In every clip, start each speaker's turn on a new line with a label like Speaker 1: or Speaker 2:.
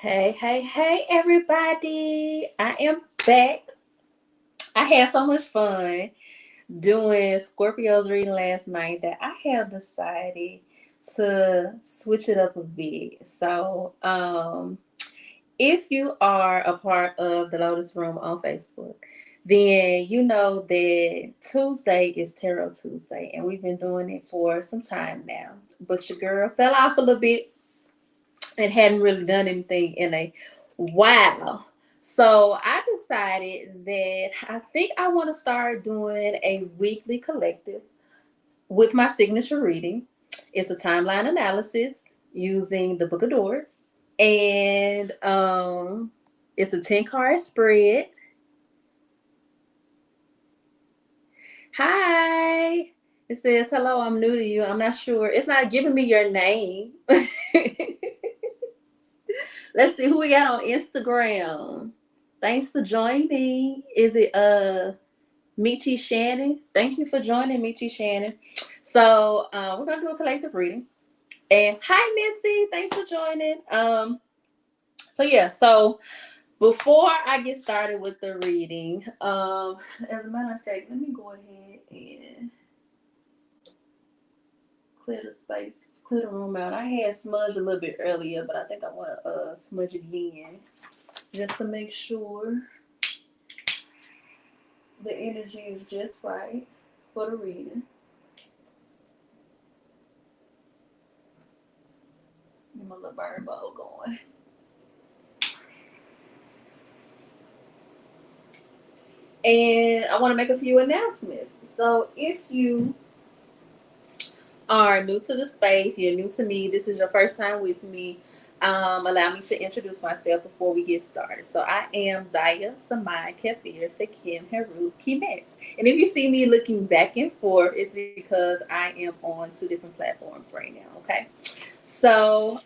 Speaker 1: Hey, everybody. I am back. I had so much fun doing Scorpio's reading last night that I have decided to switch it up a bit. If you are a part of the Lotus Room on Facebook, then you know that Tuesday is Tarot Tuesday, and we've been doing it for some time now. But your girl fell off a little bit and hadn't really done anything in a while. So I decided that I think I want to start doing a weekly collective with my signature reading. It's a timeline analysis using the Book of Doors. And it's a 10 card spread. Hi. It says, hello, I'm new to you. I'm not sure. It's not giving me your name. Let's see who we got on Instagram. Thanks for joining. Is it Michi Shannon? Thank you for joining, Michi Shannon. So we're gonna do a collective reading. And hi Missy, thanks for joining. So before I get started with the reading, as a matter of fact, let me go ahead and clear the space, clear the room out. I had smudged a little bit earlier, but I think I want to smudge again just to make sure the energy is just right for the reading. Get my little burn bowl going. And I want to make a few announcements. So if you are new to the space, you're new to me, this is your first time with me, allow me to introduce myself before we get started. So I am Zaya Samai Kafirs, the Kim Heru Kimet. And if you see me looking back and forth, it's because I am on two different platforms right now, okay?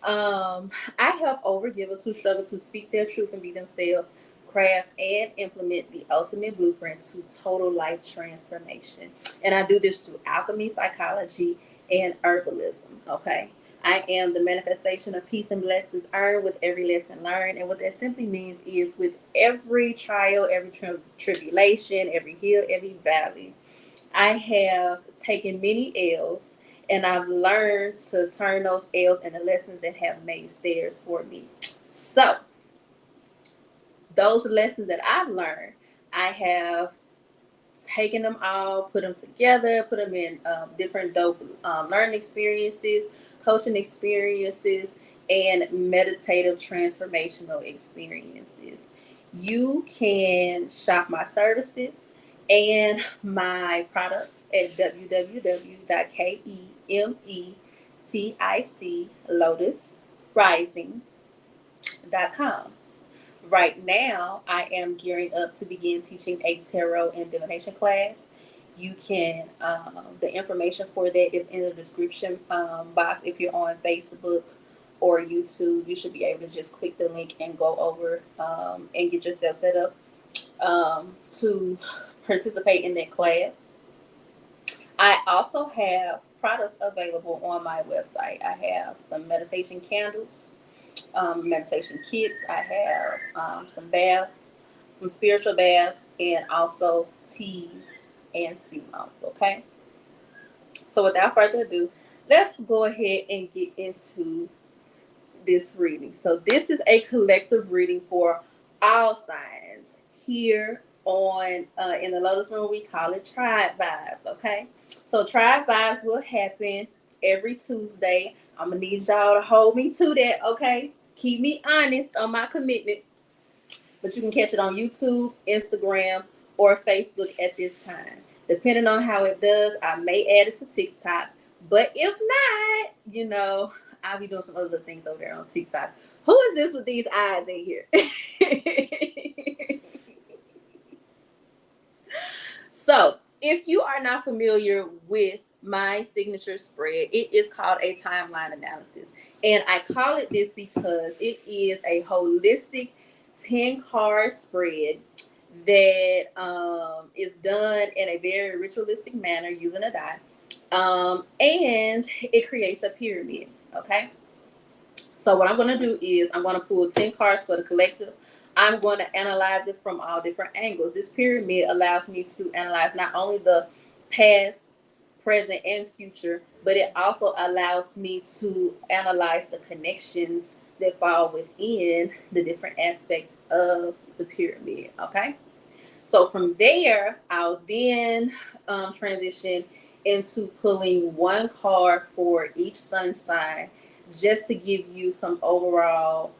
Speaker 1: I help overgivers who struggle to speak their truth and be themselves, craft and implement the ultimate blueprint to total life transformation. And I do this through alchemy, psychology, and herbalism. Okay. I am the manifestation of peace and blessings earned with every lesson learned. And what that simply means is with every trial, every tribulation, every hill, every valley, I have taken many L's and I've learned to turn those L's into lessons that have made stairs for me. So, those lessons that I've learned, I have taken them all, put them together, put them in different dope learning experiences, coaching experiences, and meditative transformational experiences. You can shop my services and my products at www.kemeticlotusrising.com. Right now, I am gearing up to begin teaching a tarot and divination class. You can, the information for that is in the description box. If you're on Facebook or YouTube, you should be able to just click the link and go over and get yourself set up to participate in that class. I also have products available on my website. I have some meditation candles, meditation kits. I have some spiritual baths, and also teas and sea moss. Okay. So without further ado, let's go ahead and get into this reading. So this is a collective reading for all signs here on in the Lotus Room. We call it Tribe Vibes. Okay. So Tribe Vibes will happen every Tuesday. I'm gonna need y'all to hold me to that. Okay. Keep me honest on my commitment. But you can catch it on YouTube, Instagram, or Facebook at this time. Depending on how it does, I may add it to TikTok. But if not, I'll be doing some other things over there on TikTok. Who is this with these eyes in here? So, if you are not familiar with my signature spread, it is called a timeline analysis. And I call it this because it is a holistic 10 card spread that is done in a very ritualistic manner using a die. And it creates a pyramid. Okay. So what I'm going to do is I'm going to pull 10 cards for the collective. I'm going to analyze it from all different angles. This pyramid allows me to analyze not only the past, present, and future, but it also allows me to analyze the connections that fall within the different aspects of the pyramid. Okay. So from there, I'll then transition into pulling one card for each sun sign, just to give you some overall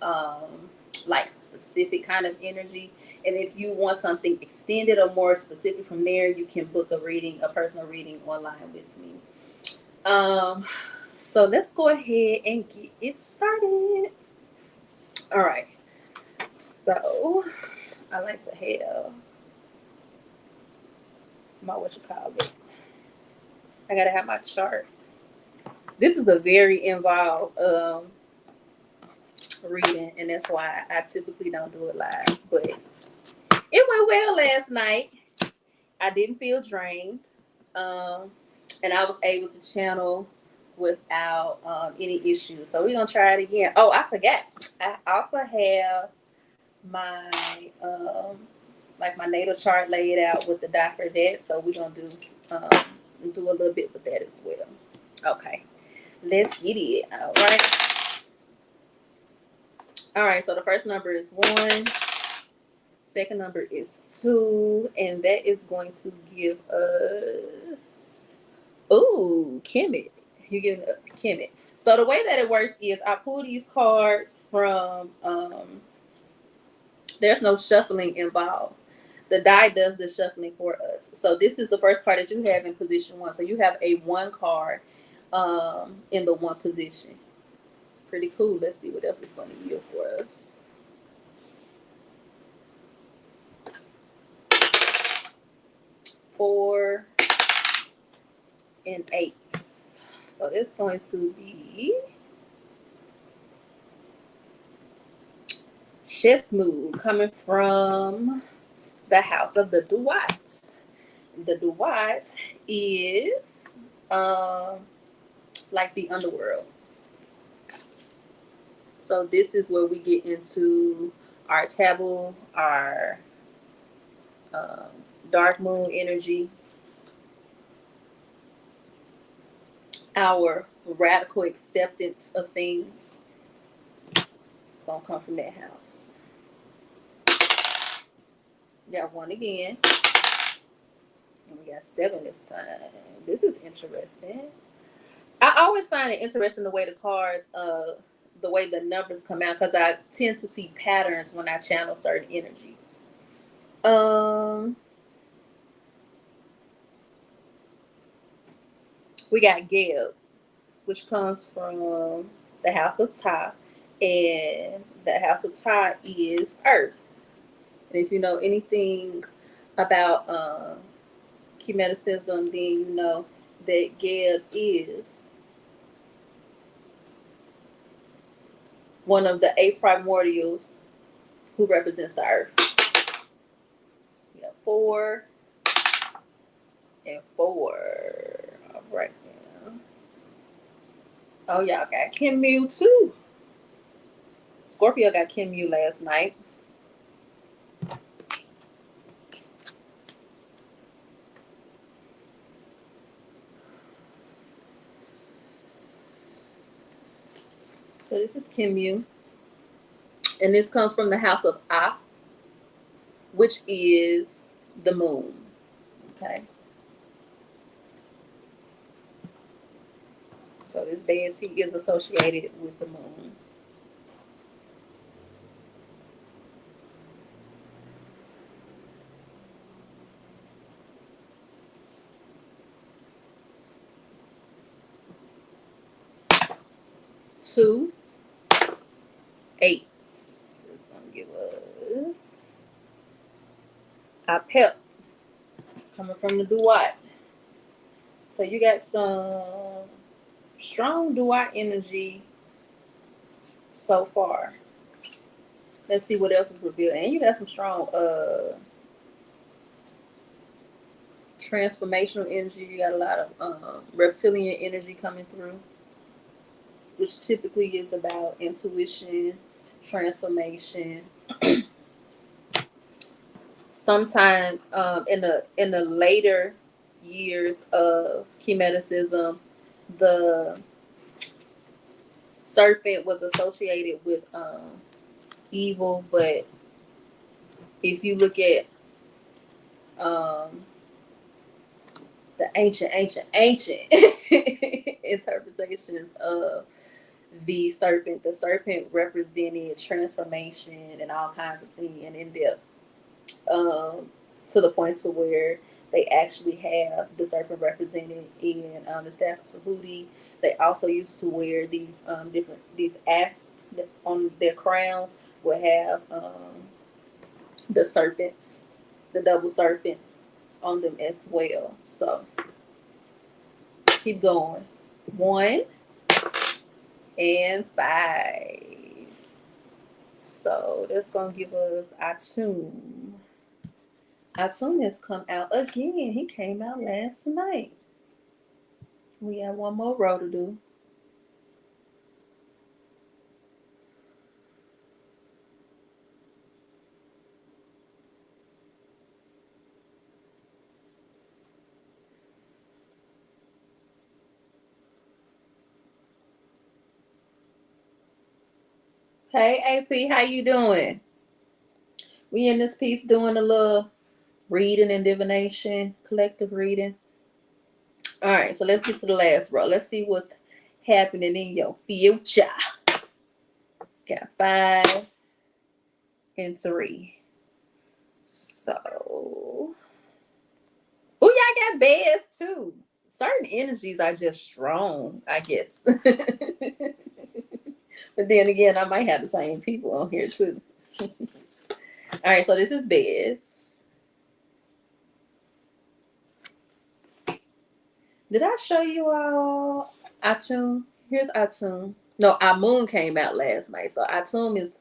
Speaker 1: like specific kind of energy. And if you want something extended or more specific from there, you can book a reading, a personal reading online with me. So let's go ahead and get it started. All right. So I like to have my I gotta have my chart. This is a very involved reading, and that's why I typically don't do it live. But it went well last night. I didn't feel drained, and I was able to channel without any issues. So we're gonna try it again. Oh, I forgot. I also have my like my natal chart laid out with the die for that. So we're gonna do a little bit with that as well. Okay, let's get it. All right, so the first number is 1. Second number is 2, and that is going to give us, ooh, Kemet. You're giving up Kemet. So the way that it works is I pull these cards from, there's no shuffling involved. The die does the shuffling for us. So this is the first card that you have in position 1. So you have a 1 card in the 1 position. Pretty cool. Let's see what else it's going to yield for us. Four and 8. So it's going to be chess move coming from the house of the Duat. The Duat is like the underworld. So this is where we get into our taboo, our dark moon energy, our radical acceptance of things. It's going to come from that house. We got 1 again. And we got 7 this time. This is interesting. I always find it interesting the way the cards, the way the numbers come out, because I tend to see patterns when I channel certain energies. We got Geb, which comes from the house of Ta, and the house of Ta is Earth. And if you know anything about Chemeticism, then you know that Geb is one of the 8 primordials who represents the Earth. We got 4 and 4. All right now. Oh, y'all got Kim Mu too. Scorpio got Kim Mu last night. So this is Kim Mu. And this comes from the house of Ah, which is the moon. Okay. So this deity is associated with the moon. Two, 8. It's going to give us our pep coming from the Duat. So you got some strong Duat energy so far. Let's see what else is revealed. And you got some strong transformational energy. You got a lot of reptilian energy coming through. which typically is about intuition, transformation. Sometimes in the later years of Hermeticism, the serpent was associated with evil, but if you look at um, the ancient interpretations of the serpent represented transformation and all kinds of things and in depth, to the point to where they actually have the serpent represented in the staff of Tahuti. They also used to wear these different these asps on their crowns would have the serpents, the double serpents on them as well. So keep going. 1 and 5. So that's gonna give us Atum. Atum has come out again. He came out last night. We have one more row to do. Hey AP, how you doing? We in this piece doing a little reading and divination, collective reading. All right, so let's get to the last row. Let's see what's happening in your future. Got 5 and 3. So, oh, y'all got beds too. Certain energies are just strong, I guess. But then again, I might have the same people on here too. All right, so this is beds. Did I show you all Atum? Here's Atum. No, Amun came out last night. So Atum is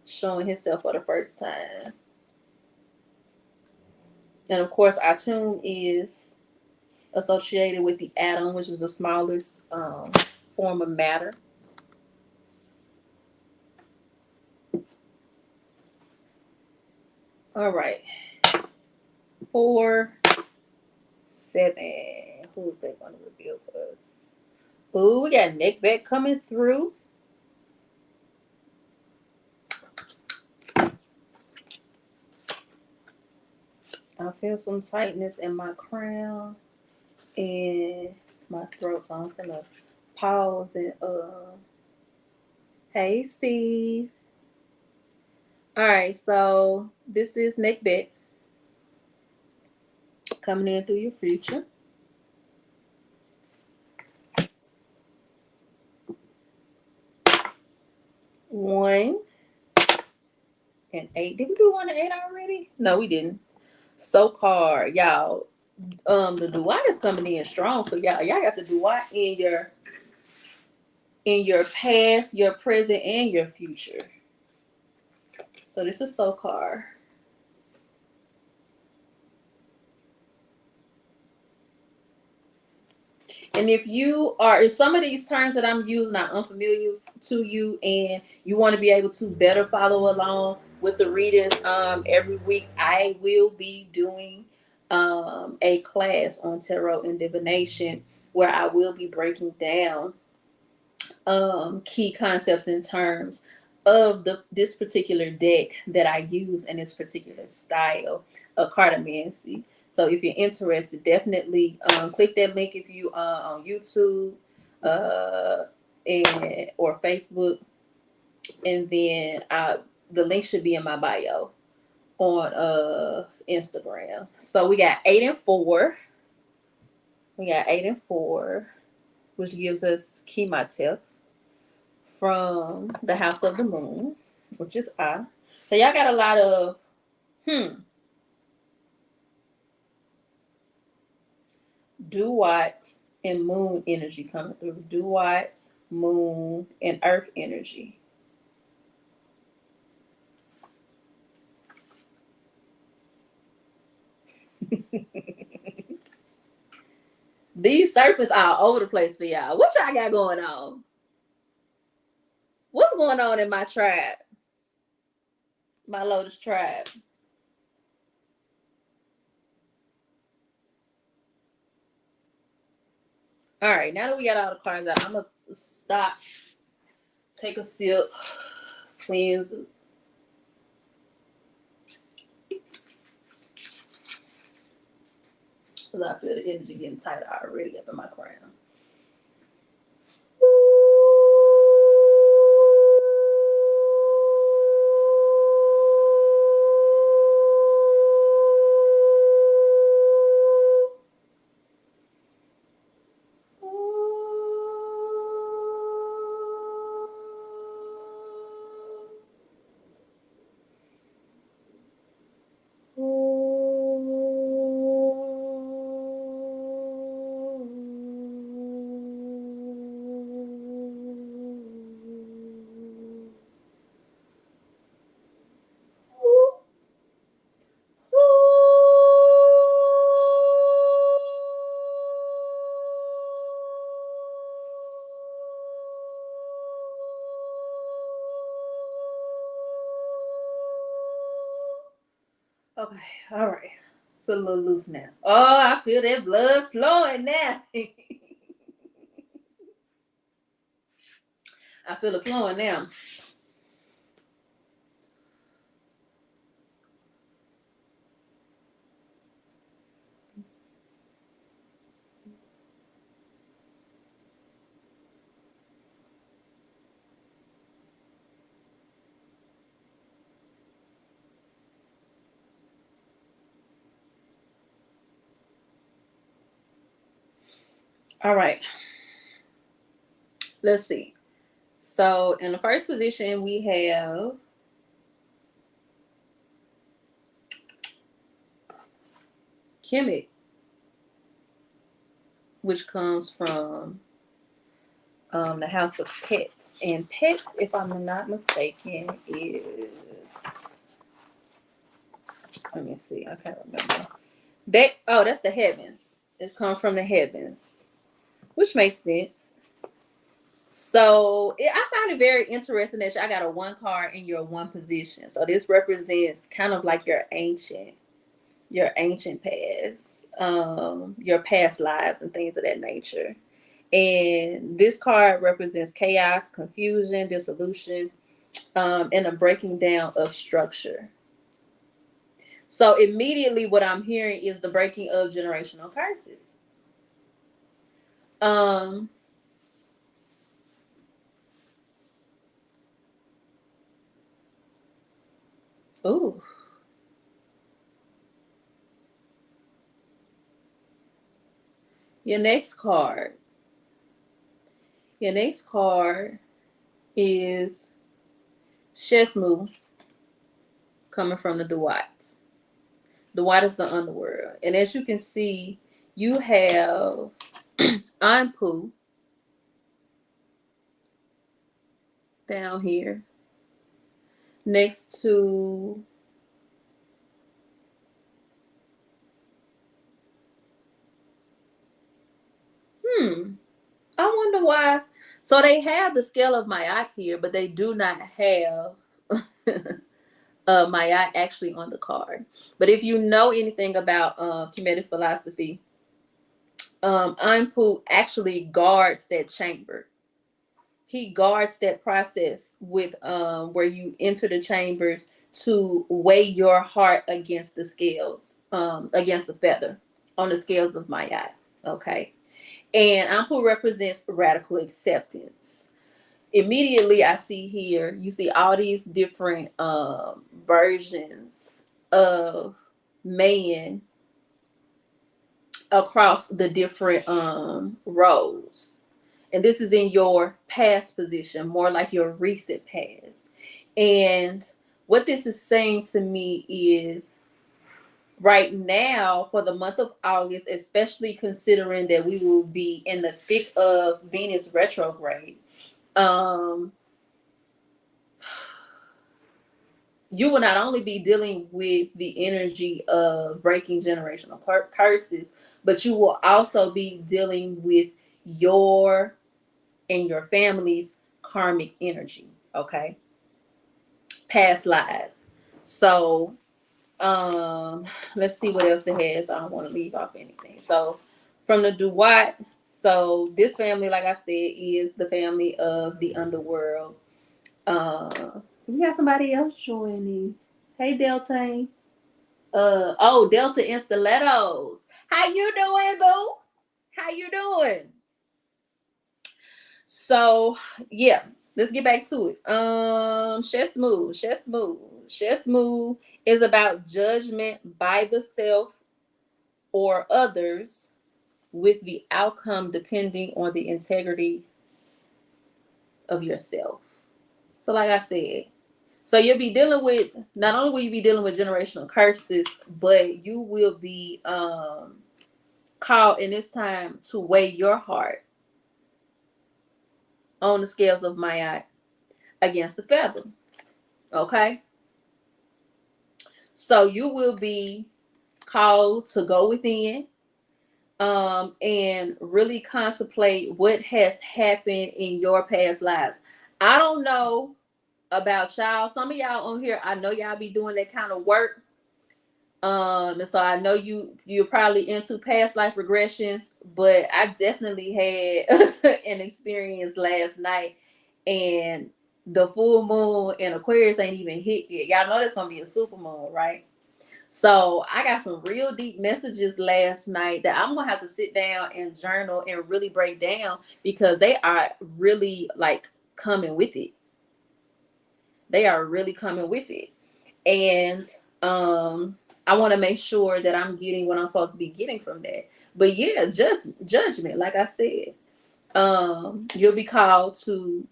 Speaker 1: showing himself for the first time. And of course, Atum is associated with the atom, which is the smallest form of matter. All right. 4, 7. Who's that going to reveal for us? Ooh, we got Neckbeck coming through. I feel some tightness in my crown and my throat, so I'm gonna pause and hey Steve. All right, so this is Neckbeck coming in through your future. 1 and 8. Did we do 1 and 8 already? No, we didn't. So card, y'all. The Duat is coming in strong for y'all. Y'all got the Duat in your past, your present, and your future. So this is so card. And if some of these terms that I'm using are unfamiliar to you and you want to be able to better follow along with the readings, every week I will be doing a class on tarot and divination where I will be breaking down key concepts and terms of this particular deck that I use in this particular style of cartomancy. So if you're interested, definitely click that link if you are on YouTube or Facebook, and then the link should be in my bio on Instagram. So we got 8 and 4. We got 8 and 4, which gives us Kematef from the House of the Moon, which is I. So y'all got a lot of Duat and Moon energy coming through. Duat, Moon, and Earth energy. These serpents are all over the place for y'all. What y'all got going on? What's going on in my tribe? My Lotus tribe. All right, now that we got all the cards out, I'm gonna stop, take a sip, cleanse. Because I feel the energy getting tighter already up in my crown. Okay, all right. Feel a little loose now. Oh, I feel that blood flowing now. I feel it flowing now. All right. Let's see. So in the first position, we have Kemet, which comes from the house of pets. And pets, if I'm not mistaken, is, let me see, I can't remember. That's the heavens. It's come from the heavens, which makes sense. So I find it very interesting that I got a one card in your one position. So this represents kind of like your ancient past, your past lives and things of that nature. And this card represents chaos, confusion, dissolution, and a breaking down of structure. So immediately what I'm hearing is the breaking of generational curses. Ooh. Your next card is Shesmu, coming from the Dwight. Dwight is the underworld. And as you can see, you have Anpu down here next to I wonder why. So they have the scale of Mayat here, but they do not have Mayat actually on the card. But if you know anything about Kemetic philosophy, Anpu actually guards that chamber. He guards that process with where you enter the chambers to weigh your heart against the scales, against the feather on the scales of Mayat. Okay. And Anpu represents radical acceptance. Immediately, I see here, you see all these different versions of man across the different roles. And this is in your past position, more like your recent past. And what this is saying to me is right now, for the month of August, especially considering that we will be in the thick of Venus retrograde, you will not only be dealing with the energy of breaking generational curses, but you will also be dealing with your and your family's karmic energy. Okay. Past lives. So let's see what else it has. I don't want to leave off anything. So from the Duat, so this family, like I said, is the family of the underworld. We got somebody else joining. Hey Delta. Delta in Stilettos. How you doing, boo? How you doing? So yeah, let's get back to it. Shesmu is about judgment by the self or others, with the outcome depending on the integrity of yourself. So like I said, so you'll be dealing with, not only will you be dealing with generational curses, but you will be called in this time to weigh your heart on the scales of Ma'at against the feather. Okay? So you will be called to go within and really contemplate what has happened in your past lives. I don't know about y'all. Some of y'all on here, I know y'all be doing that kind of work. And so I know you're probably into past life regressions, but I definitely had an experience last night, and the full moon in Aquarius ain't even hit yet. Y'all know there's gonna be a super moon, right? So I got some real deep messages last night that I'm gonna have to sit down and journal and really break down, because they are really like coming with it. They are really coming with it. And I want to make sure that I'm getting what I'm supposed to be getting from that. But yeah, just judgment, like I said. You'll be called to,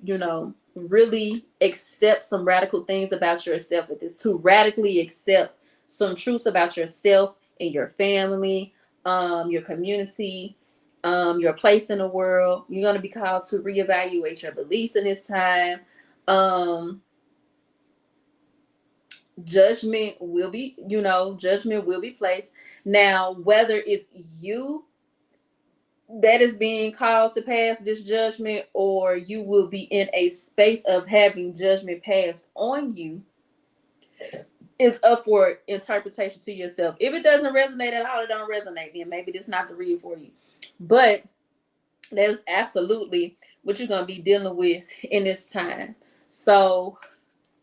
Speaker 1: really accept some radical things about yourself with this, to radically accept some truths about yourself and your family, your community, your place in the world. You're going to be called to reevaluate your beliefs in this time. Judgment will be placed. Now, whether it's you that is being called to pass this judgment, or you will be in a space of having judgment passed on you, is up for interpretation to yourself. If it doesn't resonate at all, it don't resonate, then maybe this is not the read for you. But that's absolutely what you're going to be dealing with in this time. So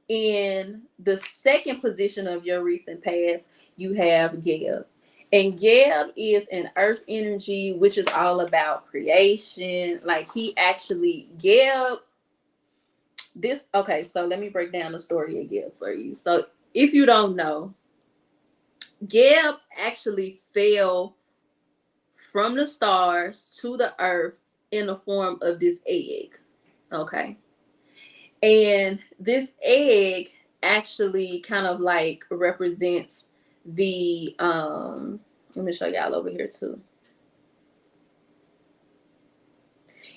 Speaker 1: in the second position of your recent past, you have Geb. And Geb is an earth energy, which is all about creation. Like Geb, so let me break down the story of Geb for you. So if you don't know, Geb actually fell from the stars to the earth in the form of this egg. Okay. And this egg actually kind of like represents the let me show y'all over here too.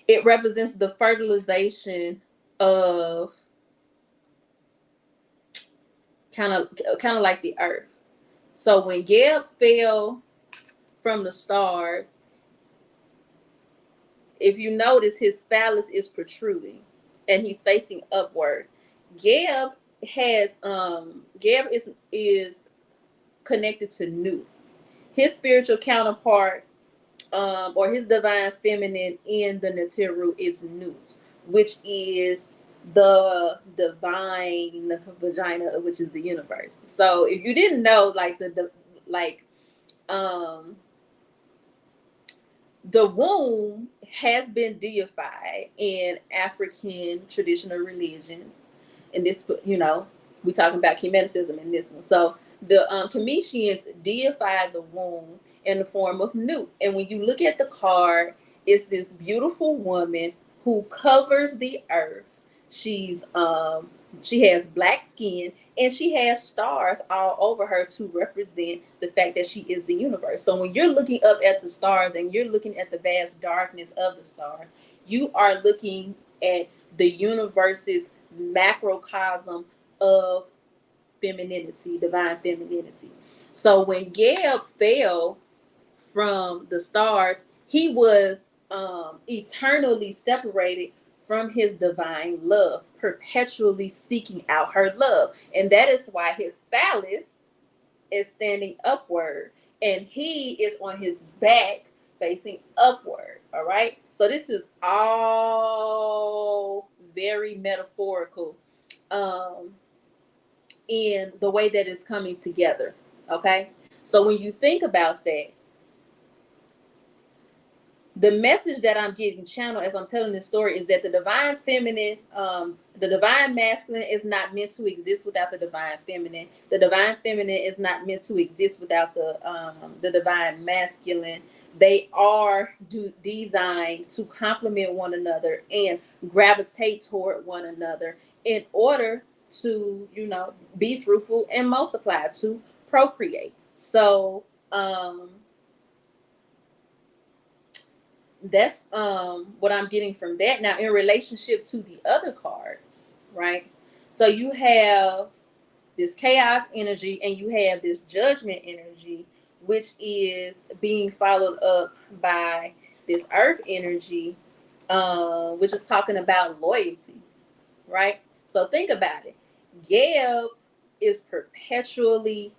Speaker 1: It represents the fertilization of kind of like the earth. So when Geb fell from the stars, if you notice, his phallus is protruding and he's facing upward. Geb is connected to Nu. His spiritual counterpart, or his divine feminine in the Natiru, is Nut, which is the divine vagina, which is the universe. So if you didn't know, the womb has been deified in African traditional religions. And this, we're talking about Kemeticism in this one. So the Kemetians deified the womb in the form of Nut. And when you look at the card, it's this beautiful woman who covers the earth. She has black skin, and she has stars all over her to represent the fact that she is the universe. So when you're looking up at the stars and you're looking at the vast darkness of the stars, you are looking at the universe's macrocosm of femininity, divine femininity. So when Geb fell from the stars, he was eternally separated from his divine love, perpetually seeking out her love. And that is why his phallus is standing upward and he is on his back facing upward. All right. So this is all very metaphorical in the way that it's coming together. Okay. So when you think about that, the message that I'm getting channeled as I'm telling this story is that the divine feminine, the divine masculine is not meant to exist without the divine feminine. The divine feminine is not meant to exist without the divine masculine. They are designed to complement one another and gravitate toward one another in order to, be fruitful and multiply, to procreate. So, that's what I'm getting from that. Now, in relationship to the other cards, right? So you have this chaos energy and you have this judgment energy, which is being followed up by this earth energy, which is talking about loyalty, right? So think about it. Geb is perpetually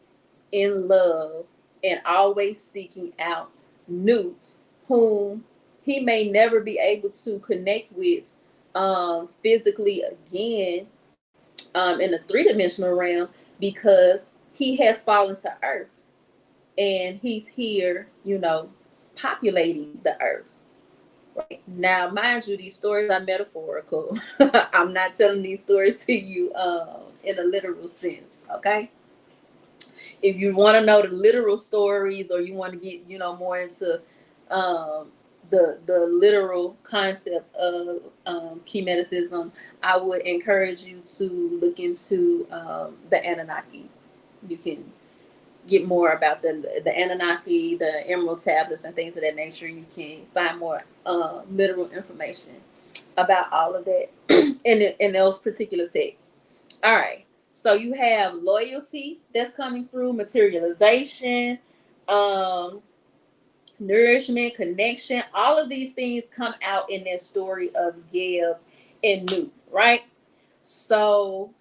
Speaker 1: in love and always seeking out Newt, whom he may never be able to connect with physically again in the three-dimensional realm, because he has fallen to earth and he's here, populating the earth. Right. Now, mind you, these stories are metaphorical. I'm not telling these stories to you in a literal sense, okay? If you want to know the literal stories, or you want to get, more into the literal concepts of chemeticism, I would encourage you to look into the Anunnaki. You can get more about the Anunnaki, the Emerald Tablets, and things of that nature. You can find more literal information about all of that in those particular texts. All right. So you have loyalty that's coming through, materialization, nourishment, connection. All of these things come out in that story of Geb and Newt, right? So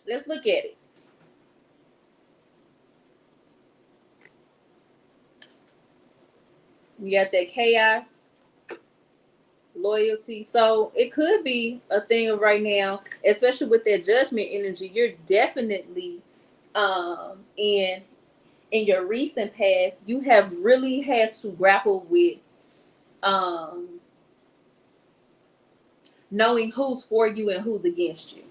Speaker 1: let's look at it. You got that chaos, loyalty. So it could be a thing of right now, especially with that judgment energy. You're definitely in your recent past, you have really had to grapple with knowing who's for you and who's against you.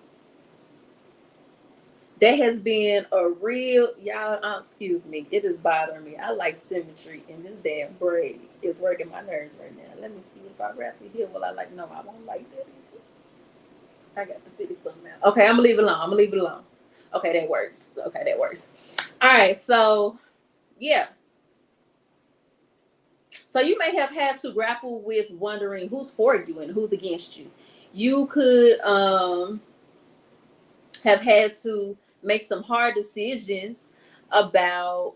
Speaker 1: That has been a real, y'all, excuse me, it is bothering me. I like symmetry, and this damn braid is working my nerves right now. Let me see if I wrap it here. Well, no, I won't like that either. I got to figure something out. Okay, I'm gonna leave it alone. Okay, that works. All right, so yeah. So you may have had to grapple with wondering who's for you and who's against you. You could have had to make some hard decisions about,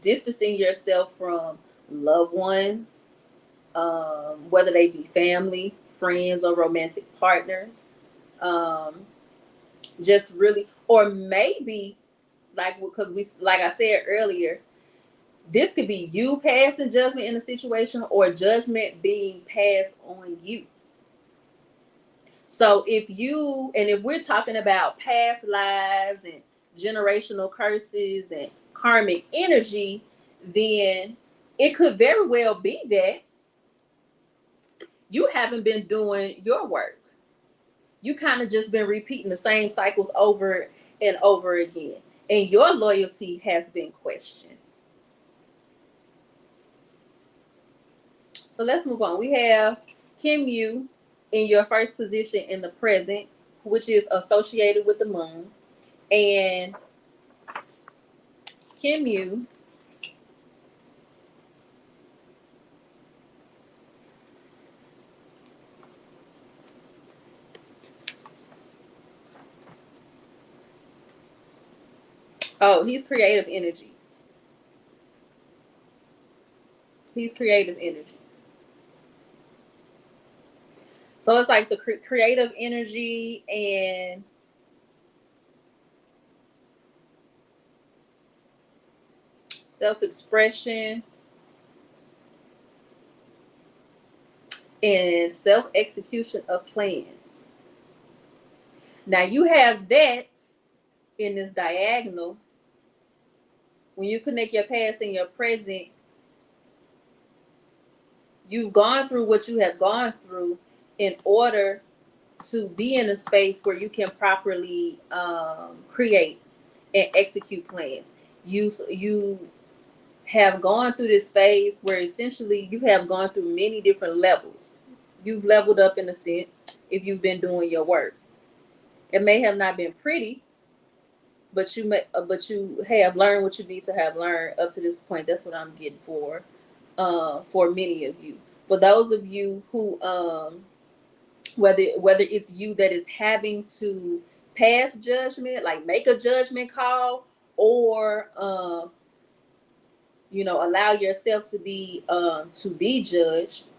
Speaker 1: distancing yourself from loved ones, whether they be family, friends, or romantic partners. Just really, or maybe because like I said earlier, this could be you passing judgment in a situation or judgment being passed on you. So if we're talking about past lives and generational curses and karmic energy, then it could very well be that you haven't been doing your work. You kind of just been repeating the same cycles over and over again, and your loyalty has been questioned. So let's move on. We have Kim Yu in your first position in the present, which is associated with the moon. And Kim Yu he's creative energies. So it's like the creative energy and self-expression and self-execution of plans. Now you have that in this diagonal. When you connect your past and your present, you've gone through what you have gone through in order to be in a space where you can properly create and execute plans. You have gone through this phase where essentially you have gone through many different levels. You've leveled up in a sense if you've been doing your work. It may have not been pretty, but you have learned what you need to have learned up to this point. That's what I'm getting for many of you. For those of you who whether it's you that is having to pass judgment, like make a judgment call, or allow yourself to be judged.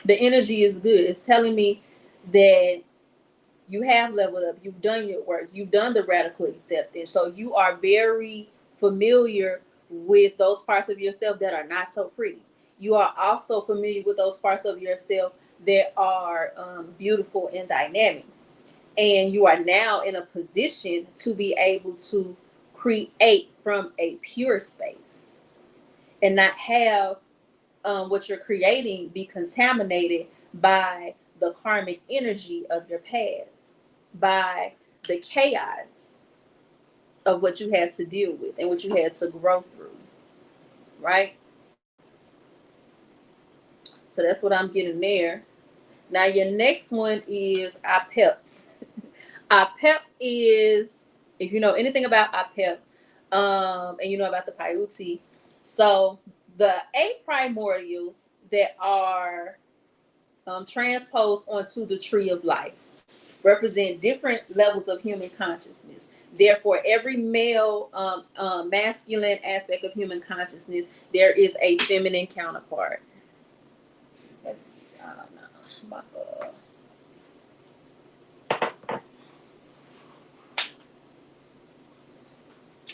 Speaker 1: The energy is good. It's telling me that you have leveled up, you've done your work, you've done the radical acceptance. So you are very familiar with those parts of yourself that are not so pretty. You are also familiar with those parts of yourself that are beautiful and dynamic. And you are now in a position to be able to create from a pure space and not have what you're creating be contaminated by the karmic energy of your past, by the chaos of what you had to deal with and what you had to grow through, right? So that's what I'm getting there. Now your next one is IPEP. IPEP is, if you know anything about IPEP, and you know about the Paiute, so the 8 primordials that are transposed onto the tree of life represent different levels of human consciousness. Therefore, every male, masculine aspect of human consciousness, there is a feminine counterpart. That's, I don't know.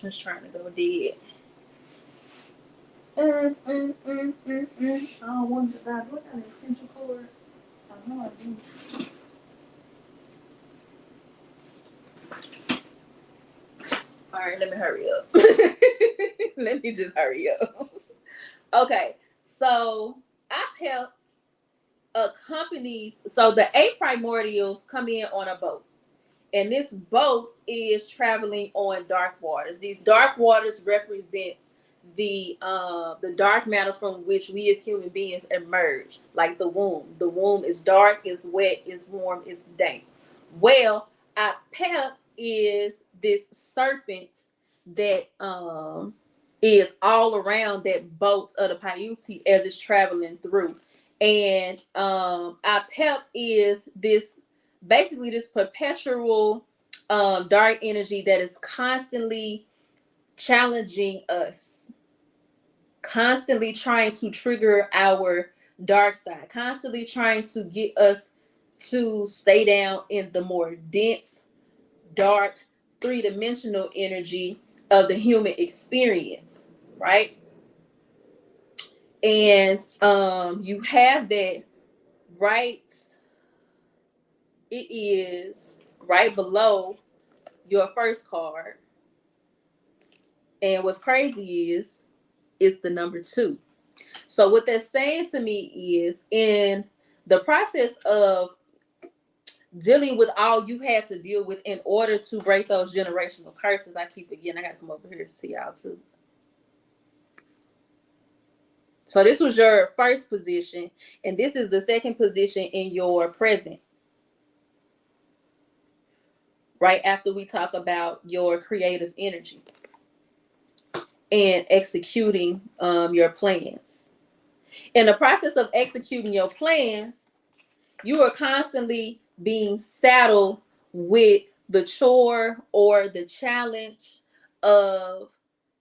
Speaker 1: I was trying to go dead. I don't want to die. Do I got an extension cord? I know I do. All right, let me hurry up. Let me just hurry up. Okay, so IPEP accompanies, so the 8 primordials come in on a boat. And this boat is traveling on dark waters. These dark waters represents the dark matter from which we as human beings emerge, like the womb. The womb is dark, it's wet, it's warm, it's dank. Well, IPEP is this serpent that is all around that boat of the Paiute as it's traveling through. And IPEP is this basically this perpetual dark energy that is constantly challenging us, constantly trying to trigger our dark side, constantly trying to get us to stay down in the more dense, dark, three-dimensional energy of the human experience, right? And you have that right. It is right below your first card. And what's crazy is it's the number 2. So what that's saying to me is, in the process of dealing with all you had to deal with in order to break those generational curses, I keep again, I gotta come over here to see y'all too. So this was your first position, and this is the second position in your present. Right after we talk about your creative energy and executing your plans. In the process of executing your plans, you are constantly being saddled with the chore or the challenge of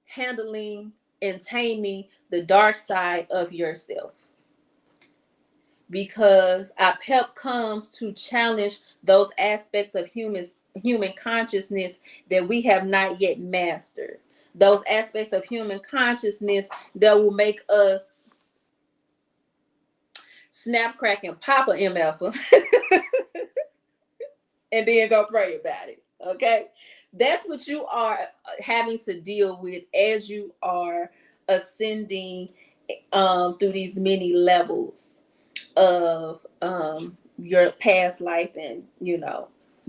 Speaker 1: handling and taming the dark side of yourself. because our PEP comes to challenge those aspects of human consciousness that we have not yet mastered. Those aspects of human consciousness that will make us snap, crack, and pop a MF and then go pray about it. Okay? That's what you are having to deal with as you are ascending through these many levels of your past life and,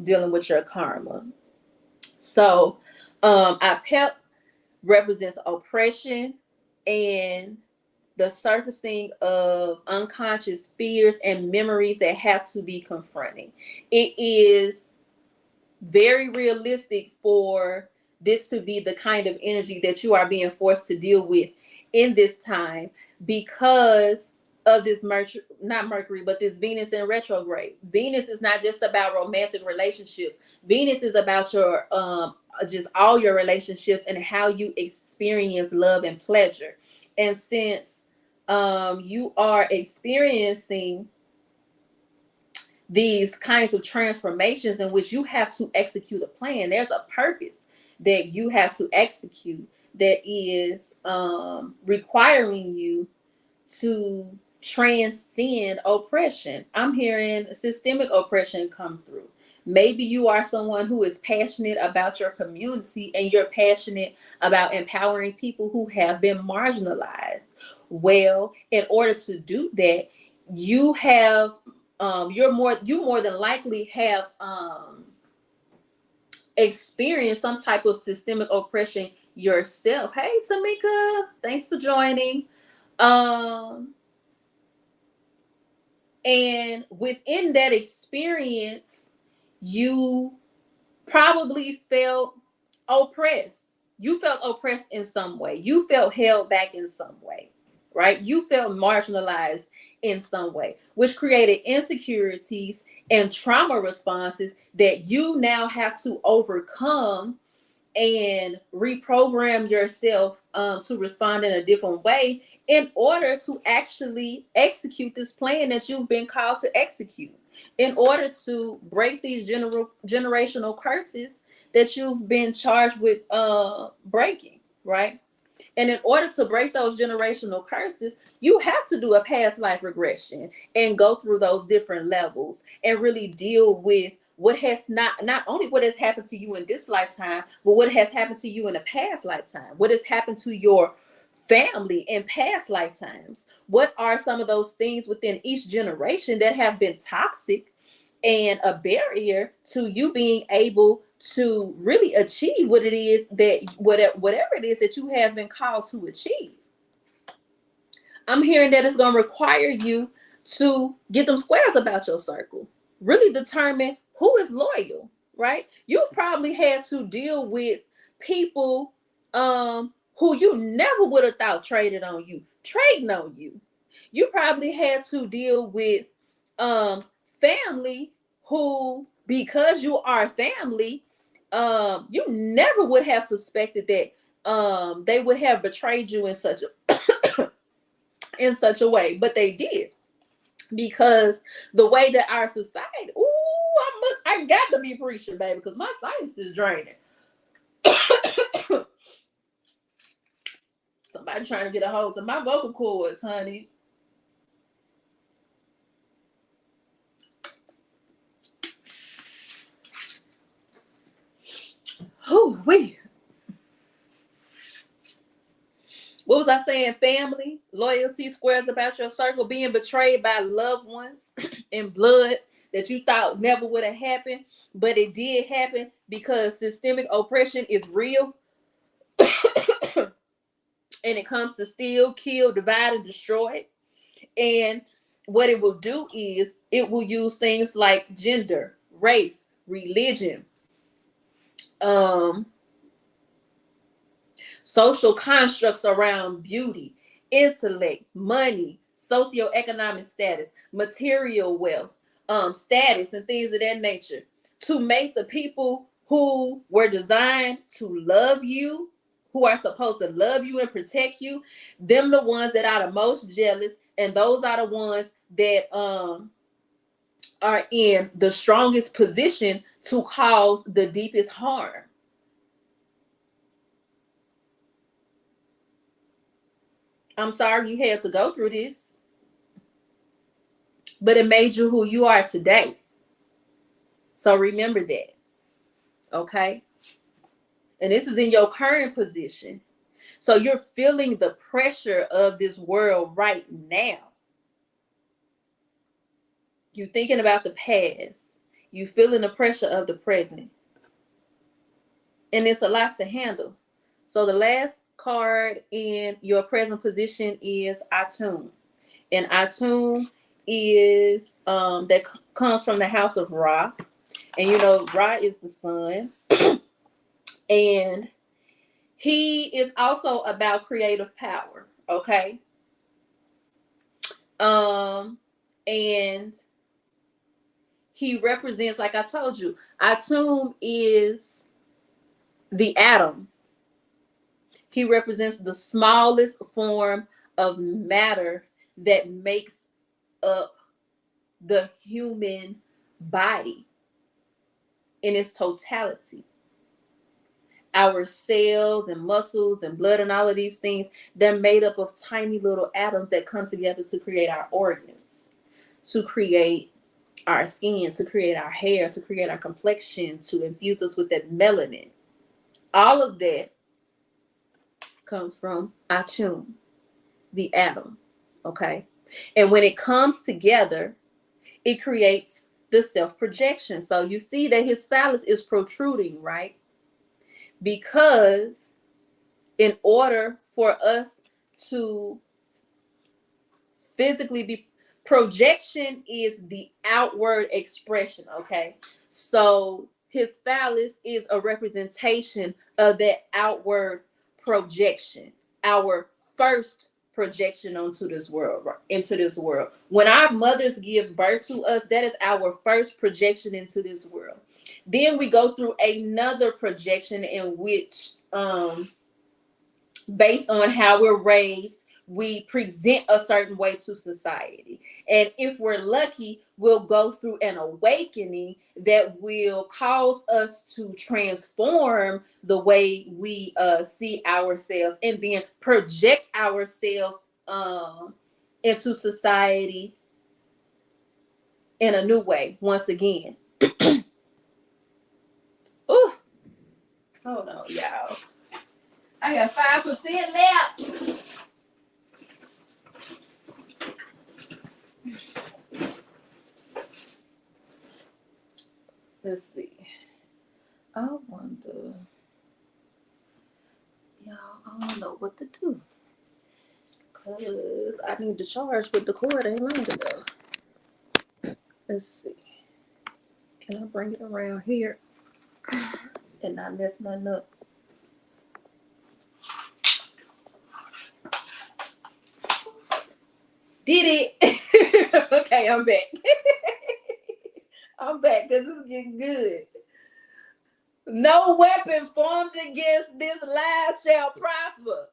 Speaker 1: dealing with your karma. So our PEP represents oppression and the surfacing of unconscious fears and memories that have to be confronted. It is very realistic for this to be the kind of energy that you are being forced to deal with in this time because of this Mercury, but this Venus in retrograde. Venus is not just about romantic relationships. Venus is about your just all your relationships and how you experience love and pleasure. And since you are experiencing these kinds of transformations in which you have to execute a plan, there's a purpose that you have to execute that is requiring you to transcend oppression. I'm hearing systemic oppression come through. Maybe you are someone who is passionate about your community and you're passionate about empowering people who have been marginalized. Well, in order to do that, you have you more than likely have experienced some type of systemic oppression yourself. Hey Tamika, thanks for joining. And within that experience, you probably felt oppressed. You felt oppressed in some way. You felt held back in some way, right? You felt marginalized in some way, which created insecurities and trauma responses that you now have to overcome and reprogram yourself to respond in a different way in order to actually execute this plan that you've been called to execute, in order to break these generational curses that you've been charged with breaking, right? And in order to break those generational curses, you have to do a past life regression and go through those different levels and really deal with what has not only what has happened to you in this lifetime, but what has happened to you in a past lifetime, what has happened to your family in past lifetimes. What are some of those things within each generation that have been toxic and a barrier to you being able to really achieve what it is that whatever it is that you have been called to achieve? I'm hearing that it's going to require you to get them squares about your circle, really determine who is loyal, right? You've probably had to deal with people who you never would have thought trading on you. You probably had to deal with family who, because you are family, you never would have suspected that they would have betrayed you in such a way, but they did, because the way that our society, I got to be preaching, baby, because my sinus is draining. Somebody trying to get a hold of my vocal cords, honey. What was I saying? Family, loyalty, squares about your circle, being betrayed by loved ones in blood that you thought never would have happened, but it did happen because systemic oppression is real. And it comes to steal, kill, divide, and destroy. And what it will do is it will use things like gender, race, religion, social constructs around beauty, intellect, money, socioeconomic status, material wealth, status, and things of that nature, to make the people who were designed to love you who are supposed to love you and protect you, them the ones that are the most jealous, and those are the ones that are in the strongest position to cause the deepest harm. I'm sorry you had to go through this, but it made you who you are today. So remember that, okay? And this is in your current position. So you're feeling the pressure of this world right now. You're thinking about the past. You're feeling the pressure of the present. And it's a lot to handle. So the last card in your present position is Atun. And Atun is that comes from the house of Ra. And you know, Ra is the sun. And he is also about creative power. Okay. And he represents, like I told you, Atum is the atom. He represents the smallest form of matter that makes up the human body in its totality. Our cells and muscles and blood and all of these things, they're made up of tiny little atoms that come together to create our organs, to create our skin, to create our hair, to create our complexion, to infuse us with that melanin. All of that comes from Achum, the atom. Okay. And when it comes together, it creates the self-projection. So you see that his phallus is protruding, right? Because in order for us to physically be, projection is the outward expression, okay? So his phallus is a representation of that outward projection, our first projection onto this world, into this world. When our mothers give birth to us, that is our first projection into this world. Then we go through another projection in which based on how we're raised, we present a certain way to society. And if we're lucky, we'll go through an awakening that will cause us to transform the way we see ourselves and then project ourselves into society in a new way once again. Ooh, hold on, y'all. I got 5% left. Let's see. I wonder, y'all, I don't know what to do. Because I need to charge, but the cord ain't long enough. Let's see. Can I bring it around here and not mess nothing up? Did it? Okay, I'm back. I'm back because it's getting good. No weapon formed against this life shall prosper.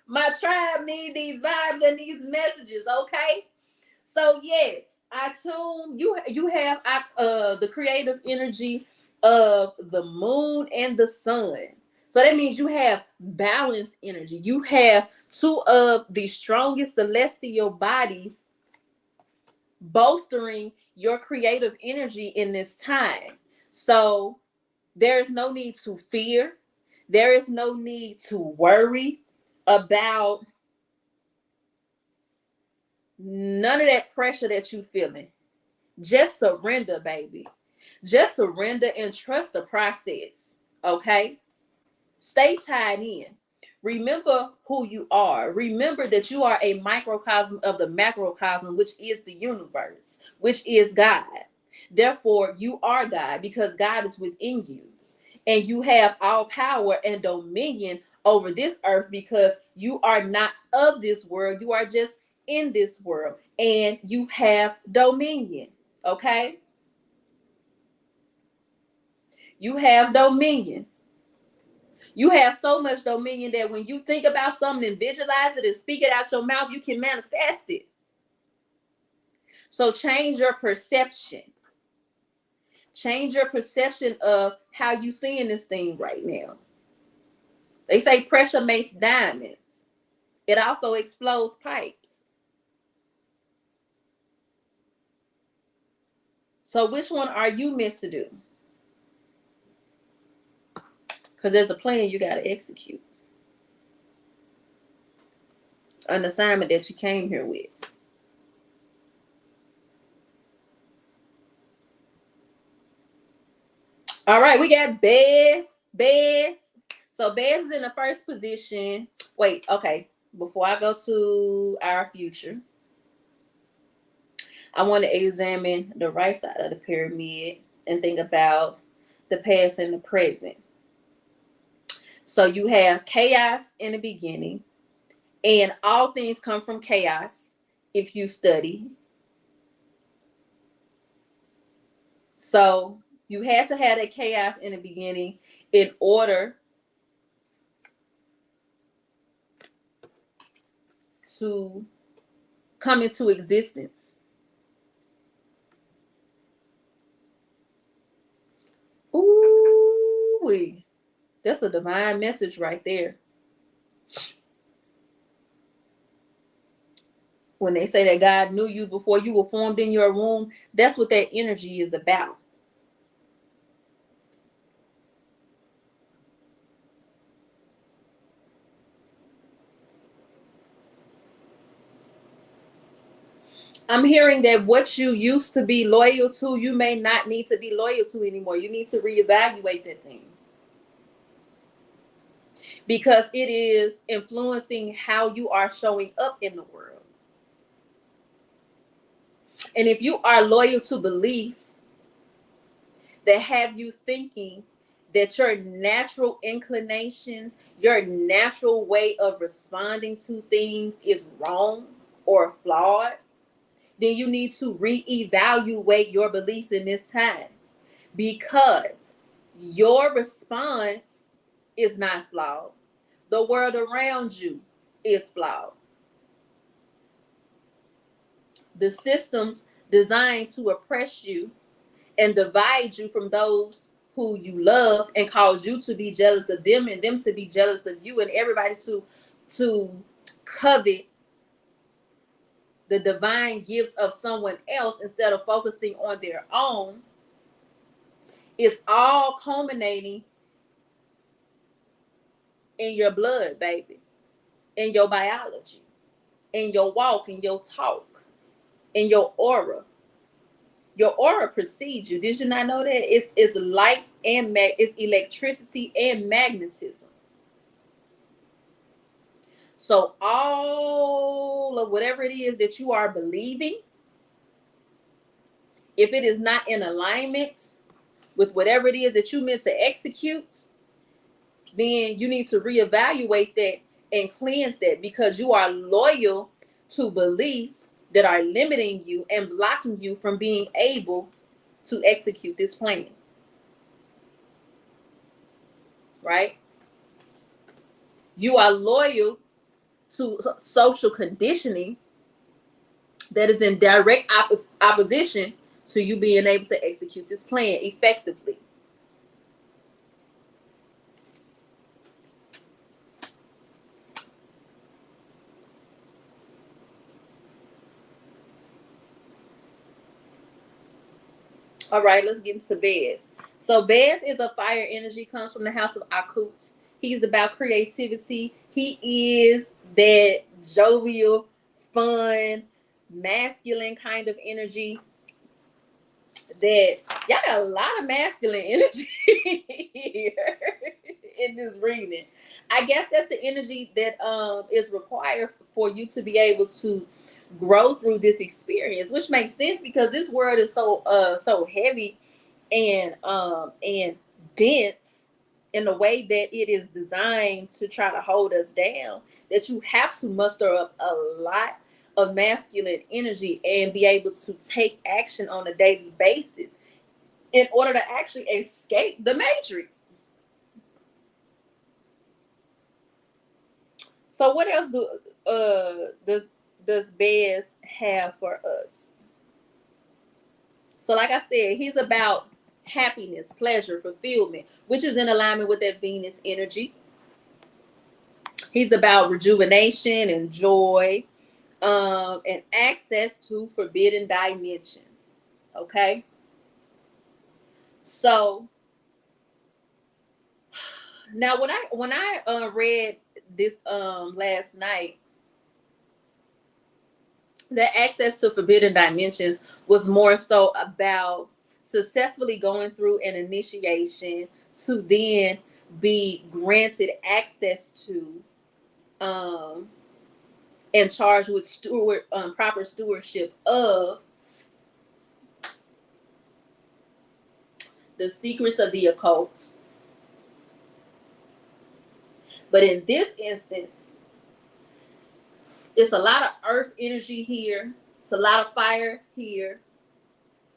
Speaker 1: My tribe need these vibes and these messages, okay? So yes, Atum, you have the creative energy of the moon and the sun. So that means you have balanced energy. You have two of the strongest celestial bodies bolstering your creative energy in this time. So there is no need to fear. There is no need to worry about none of that pressure that you're feeling. Just surrender, baby. Just surrender and trust the process. Okay? Stay tied in. Remember who you are. Remember that you are a microcosm of the macrocosm, which is the universe, which is God. Therefore, you are God because God is within you. And you have all power and dominion over this earth because you are not of this world. You are just in this world. And you have dominion. Okay? You have dominion. You have so much dominion that when you think about something and visualize it and speak it out your mouth, you can manifest it. So change your perception. Change your perception of how you seeing this thing right now. They say pressure makes diamonds. It also explodes pipes. So which one are you meant to do? Because there's a plan you got to execute. An assignment that you came here with. All right, we got Bez. So Bez is in the first position. Wait, okay. Before I go to our future, I want to examine the right side of the pyramid and think about the past and the present. So you have chaos in the beginning, and all things come from chaos if you study. So you had to have that chaos in the beginning in order to come into existence. Ooh, that's a divine message right there. When they say that God knew you before you were formed in your womb, that's what that energy is about. I'm hearing that what you used to be loyal to, you may not need to be loyal to anymore. You need to reevaluate that thing. Because it is influencing how you are showing up in the world. And if you are loyal to beliefs that have you thinking that your natural inclinations, your natural way of responding to things is wrong or flawed, then you need to reevaluate your beliefs in this time, because your response is not flawed. The world around you is flawed. The systems designed to oppress you and divide you from those who you love and cause you to be jealous of them and them to be jealous of you and everybody to covet the divine gifts of someone else instead of focusing on their own, is all culminating in your blood, baby, in your biology, in your walk, in your talk, in your aura. Your aura precedes you. Did you not know that? It's light and it's electricity and magnetism. So all of whatever it is that you are believing, if it is not in alignment with whatever it is that you meant to execute, then you need to reevaluate that and cleanse that, because you are loyal to beliefs that are limiting you and blocking you from being able to execute this plan. Right? You are loyal to social conditioning that is in direct opposition to you being able to execute this plan effectively. All right, let's get into Bez. So Bez is a fire energy, comes from the house of Akut. He's about creativity. He is that jovial, fun, masculine kind of energy that y'all got a lot of masculine energy here in this reading. I guess that's the energy that is required for you to be able to grow through this experience, which makes sense because this world is so heavy and dense in the way that it is designed to try to hold us down, that you have to muster up a lot of masculine energy and be able to take action on a daily basis in order to actually escape the matrix. So what else does Bez have for us? So like I said, he's about happiness, pleasure, fulfillment, which is in alignment with that Venus energy. He's about rejuvenation and joy, and access to forbidden dimensions. Okay. So now when I read this last night, the access to forbidden dimensions was more so about successfully going through an initiation to then be granted access to um and charged with proper stewardship of the secrets of the occult. But in this instance, it's a lot of earth energy here. It's a lot of fire here.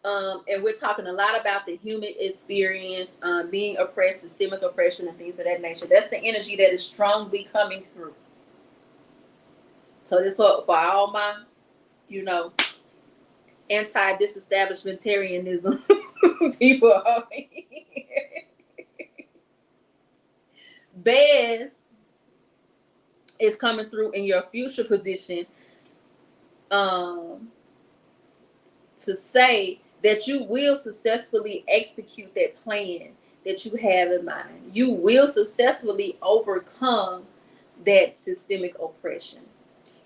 Speaker 1: And we're talking a lot about the human experience, being oppressed, systemic oppression, and things of that nature. That's the energy that is strongly coming through. So this for all my, anti-disestablishmentarianism people over here. Bez is coming through in your future position, to say that you will successfully execute that plan that you have in mind. You will successfully overcome that systemic oppression.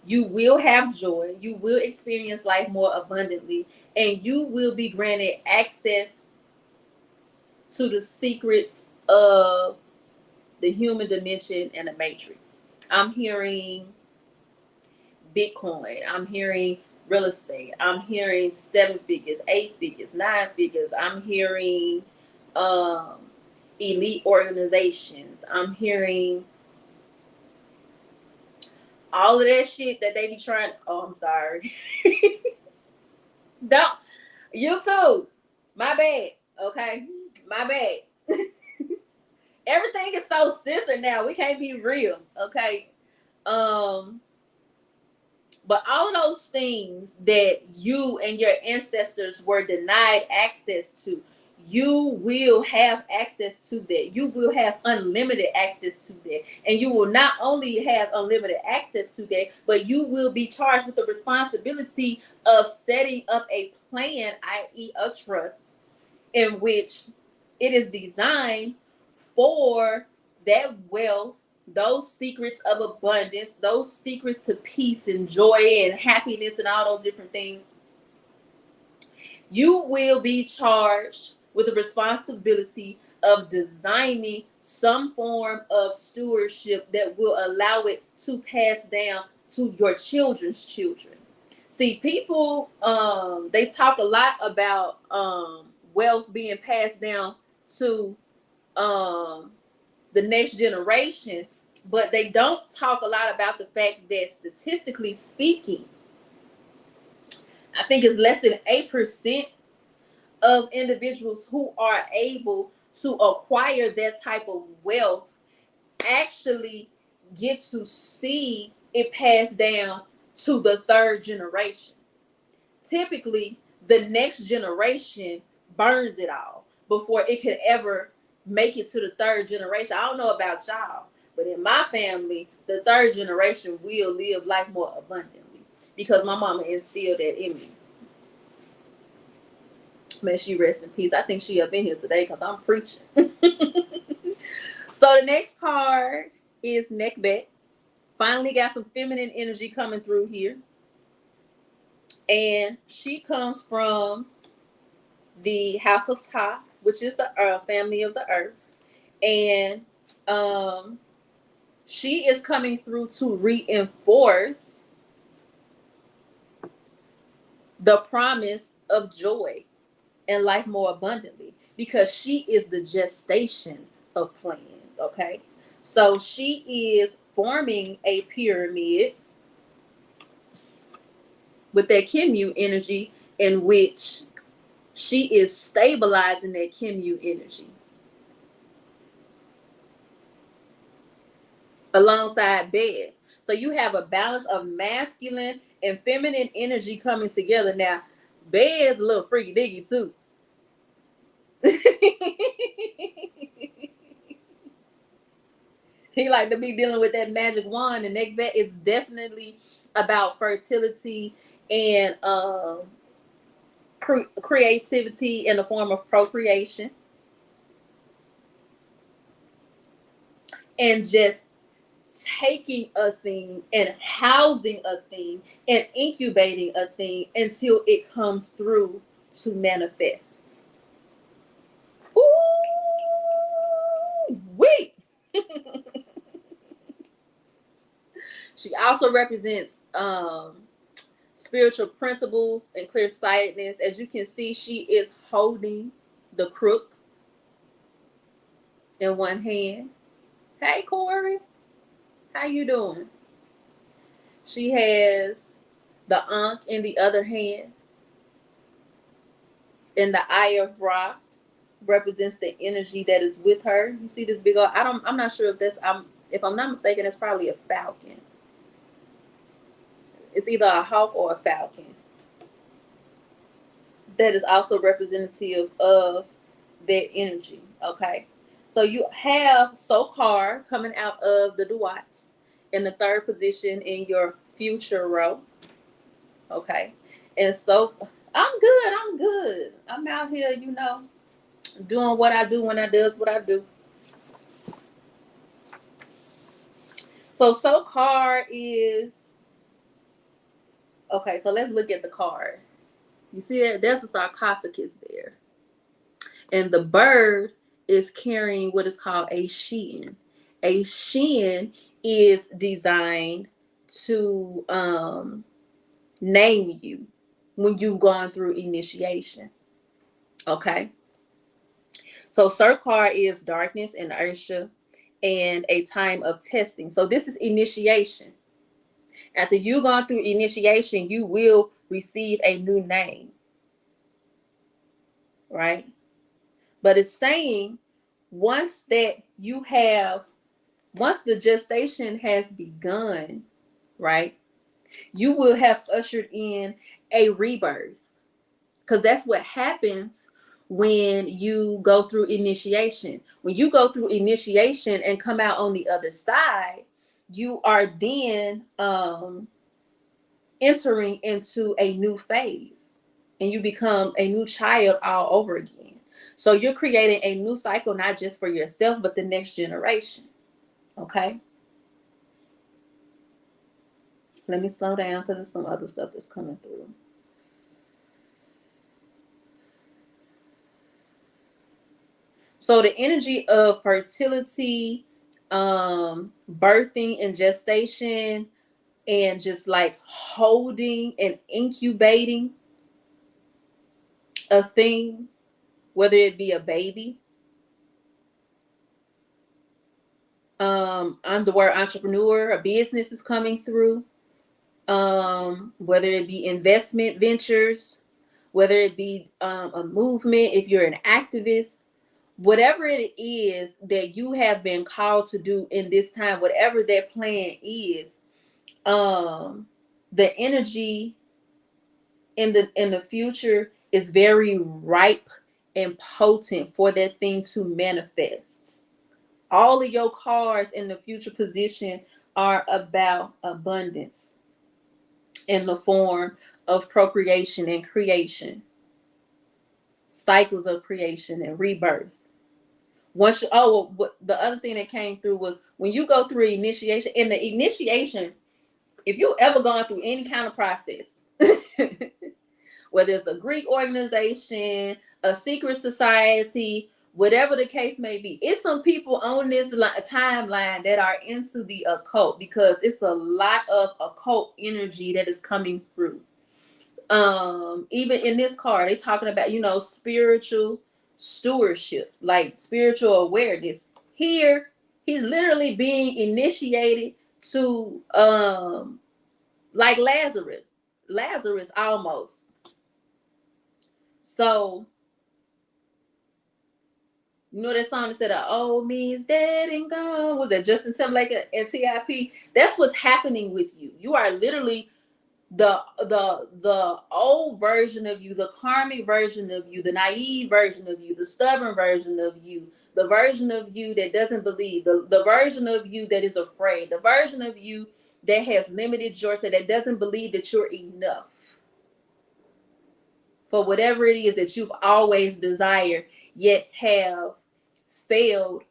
Speaker 1: You will have joy. You will experience life more abundantly, and you will be granted access to the secrets of the human dimension and the matrix. I'm hearing Bitcoin. I'm hearing real estate. I'm hearing 7 figures, 8 figures, 9 figures. I'm hearing elite organizations. I'm hearing all of that shit that they be trying. Oh, I'm sorry. Don't. YouTube. My bad. Okay. My bad. Everything is so censored now. We can't be real. Okay. But all of those things that you and your ancestors were denied access to, you will have access to that. You will have unlimited access to that. And you will not only have unlimited access to that, but you will be charged with the responsibility of setting up a plan, i.e. a trust, in which it is designed for that wealth, those secrets of abundance, those secrets to peace and joy and happiness and all those different things. You will be charged with the responsibility of designing some form of stewardship that will allow it to pass down to your children's children. See, people, they talk a lot about wealth being passed down to the next generation, but they don't talk a lot about the fact that statistically speaking, I think it's less than 8% of individuals who are able to acquire that type of wealth actually get to see it passed down to the third generation. Typically, the next generation burns it all before it could ever make it to the third generation. I don't know about y'all, but in my family, the third generation will live life more abundantly because my mama instilled that in me. May she rest in peace. I think she up in here today because I'm preaching. So the next card is Neckbeck. Finally got some feminine energy coming through here. And she comes from the House of Ta, which is the family of the earth. And she is coming through to reinforce the promise of joy and life more abundantly, because she is the gestation of plans. Okay, so she is forming a pyramid with that Kimyu energy, in which she is stabilizing that Kimyu energy alongside Bez. So you have a balance of masculine and feminine energy coming together. Now, Bed's a little freaky diggy too. He like to be dealing with that magic wand, and that is definitely about fertility and creativity in the form of procreation, and just taking a thing and housing a thing and incubating a thing until it comes through to manifest. Ooh, wait. She also represents spiritual principles and clear-sightedness. As you can see, she is holding the crook in one hand. Hey, Corey, how you doing? She has the Ankh in the other hand, and the Eye of Ra represents the energy that is with her. You see this big old, I'm not sure if I'm not mistaken, it's probably a falcon. It's either a hawk or a falcon. That is also representative of their energy. Okay. So you have Sokar coming out of the Duats in the third position in your future row. Okay. And so I'm good. I'm out here, doing what I do when I does what I do. So Sokar is okay, so let's look at the card. You see that there's a sarcophagus there. And the bird is carrying what is called a shin. A shin is designed to name you when you've gone through initiation. Okay. So Sokar is darkness and inertia and a time of testing. So this is initiation. After you've gone through initiation, you will receive a new name. Right? But it's saying once the gestation has begun, right, you will have ushered in a rebirth. Because that's what happens when you go through initiation. When you go through initiation and come out on the other side, you are then entering into a new phase, and you become a new child all over again. So you're creating a new cycle, not just for yourself, but the next generation. Okay. Let me slow down because there's some other stuff that's coming through. So the energy of fertility, birthing and gestation, and just like holding and incubating a thing, whether it be a baby, the word entrepreneur, a business is coming through, whether it be investment ventures, whether it be a movement, if you're an activist, whatever it is that you have been called to do in this time, whatever that plan is, the energy in the future is very ripe and potent for that thing to manifest. All of your cards in the future position are about abundance in the form of procreation and creation, cycles of creation and rebirth. Once the other thing that came through was when you go through initiation. In the initiation, if you ever gone through any kind of process, whether it's a Greek organization, a secret society, whatever the case may be, it's some people on this timeline that are into the occult, because it's a lot of occult energy that is coming through. Even in this card, they're talking about, spiritual stewardship, like spiritual awareness. Here, he's literally being initiated to like Lazarus almost. So You know that song that said, "Old me is dead and gone." Was that Justin Timberlake and T.I.P.? That's what's happening with you. You are literally the old version of you, the karmic version of you, the naive version of you, the stubborn version of you, the version of you that doesn't believe, the version of you that is afraid, the version of you that has limited yourself, that doesn't believe that you're enough for whatever it is that you've always desired, yet have failed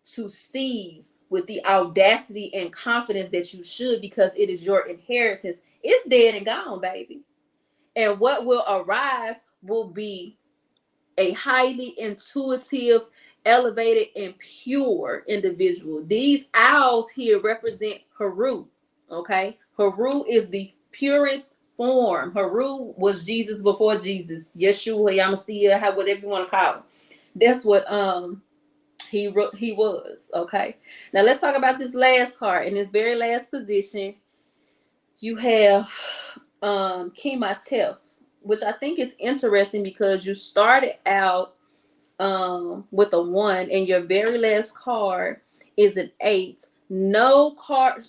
Speaker 1: to seize with the audacity and confidence that you should, because it is your inheritance. It's dead and gone, baby. And what will arise will be a highly intuitive, elevated, and pure individual. These owls here represent Haru. Okay, Haru is the purest form. Haru was Jesus before Jesus. Yeshua, Yamasiah, whatever you want to call him. That's what he was. Okay, now let's talk about this last card. In this very last position, you have Kematef, which I think is interesting because you started out with a 1 and your very last card is an 8. No card,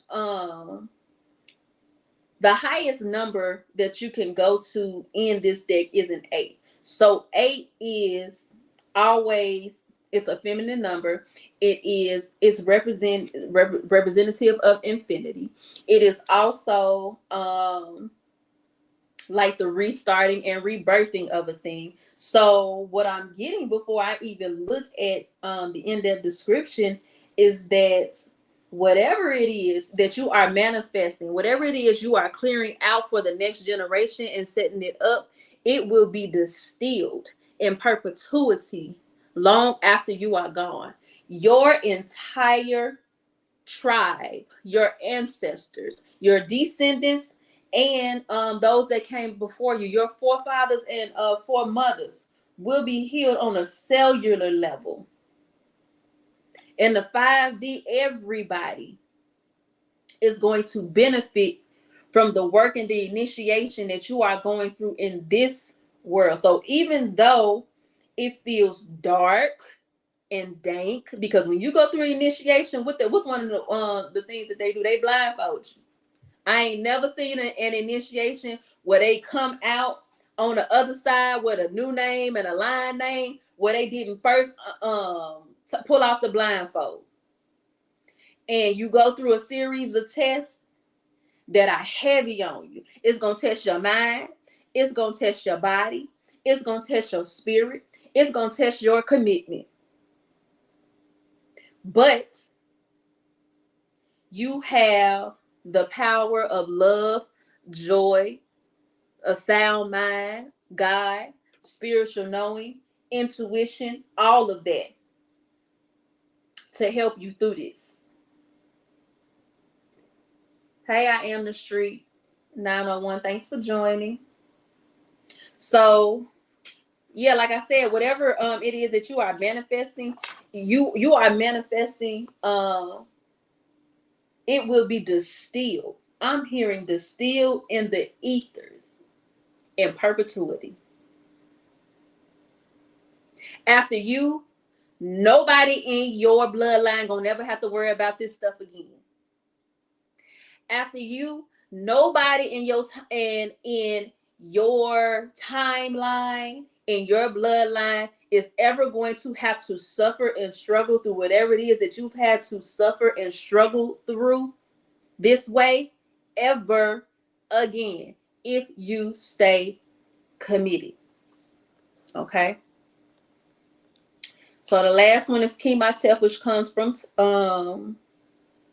Speaker 1: the highest number that you can go to in this deck is an 8. So 8 is always, it's a feminine number. It's representative of infinity. It is also like the restarting and rebirthing of a thing. So what I'm getting before I even look at the in-depth description is that whatever it is that you are manifesting, whatever it is you are clearing out for the next generation and setting it up, it will be distilled in perpetuity long after you are gone. Your entire tribe, your ancestors, your descendants, and those that came before you, your forefathers and foremothers, will be healed on a cellular level. In the 5D, everybody is going to benefit from the work and the initiation that you are going through in this world. So even though it feels dark and dank, because when you go through initiation with it, what's one of the things that they do? They blindfold you. I ain't never seen an initiation where they come out on the other side with a new name and a line name, where they didn't first pull off the blindfold. And you go through a series of tests that are heavy on you. It's going to test your mind. It's going to test your body. It's going to test your spirit. It's going to test your commitment. But you have the power of love, joy, a sound mind, God, spiritual knowing, intuition, all of that to help you through this. Hey, I am the Street 901. Thanks for joining. So, yeah, like I said, whatever it is that you are manifesting, you are manifesting. It will be distilled. I'm hearing distilled in the ethers in perpetuity. After you, nobody in your bloodline gonna never have to worry about this stuff again. After you, nobody in your timeline, in your bloodline, is ever going to have to suffer and struggle through whatever it is that you've had to suffer and struggle through this way ever again, if you stay committed. Okay. So the last one is Kematef, which comes from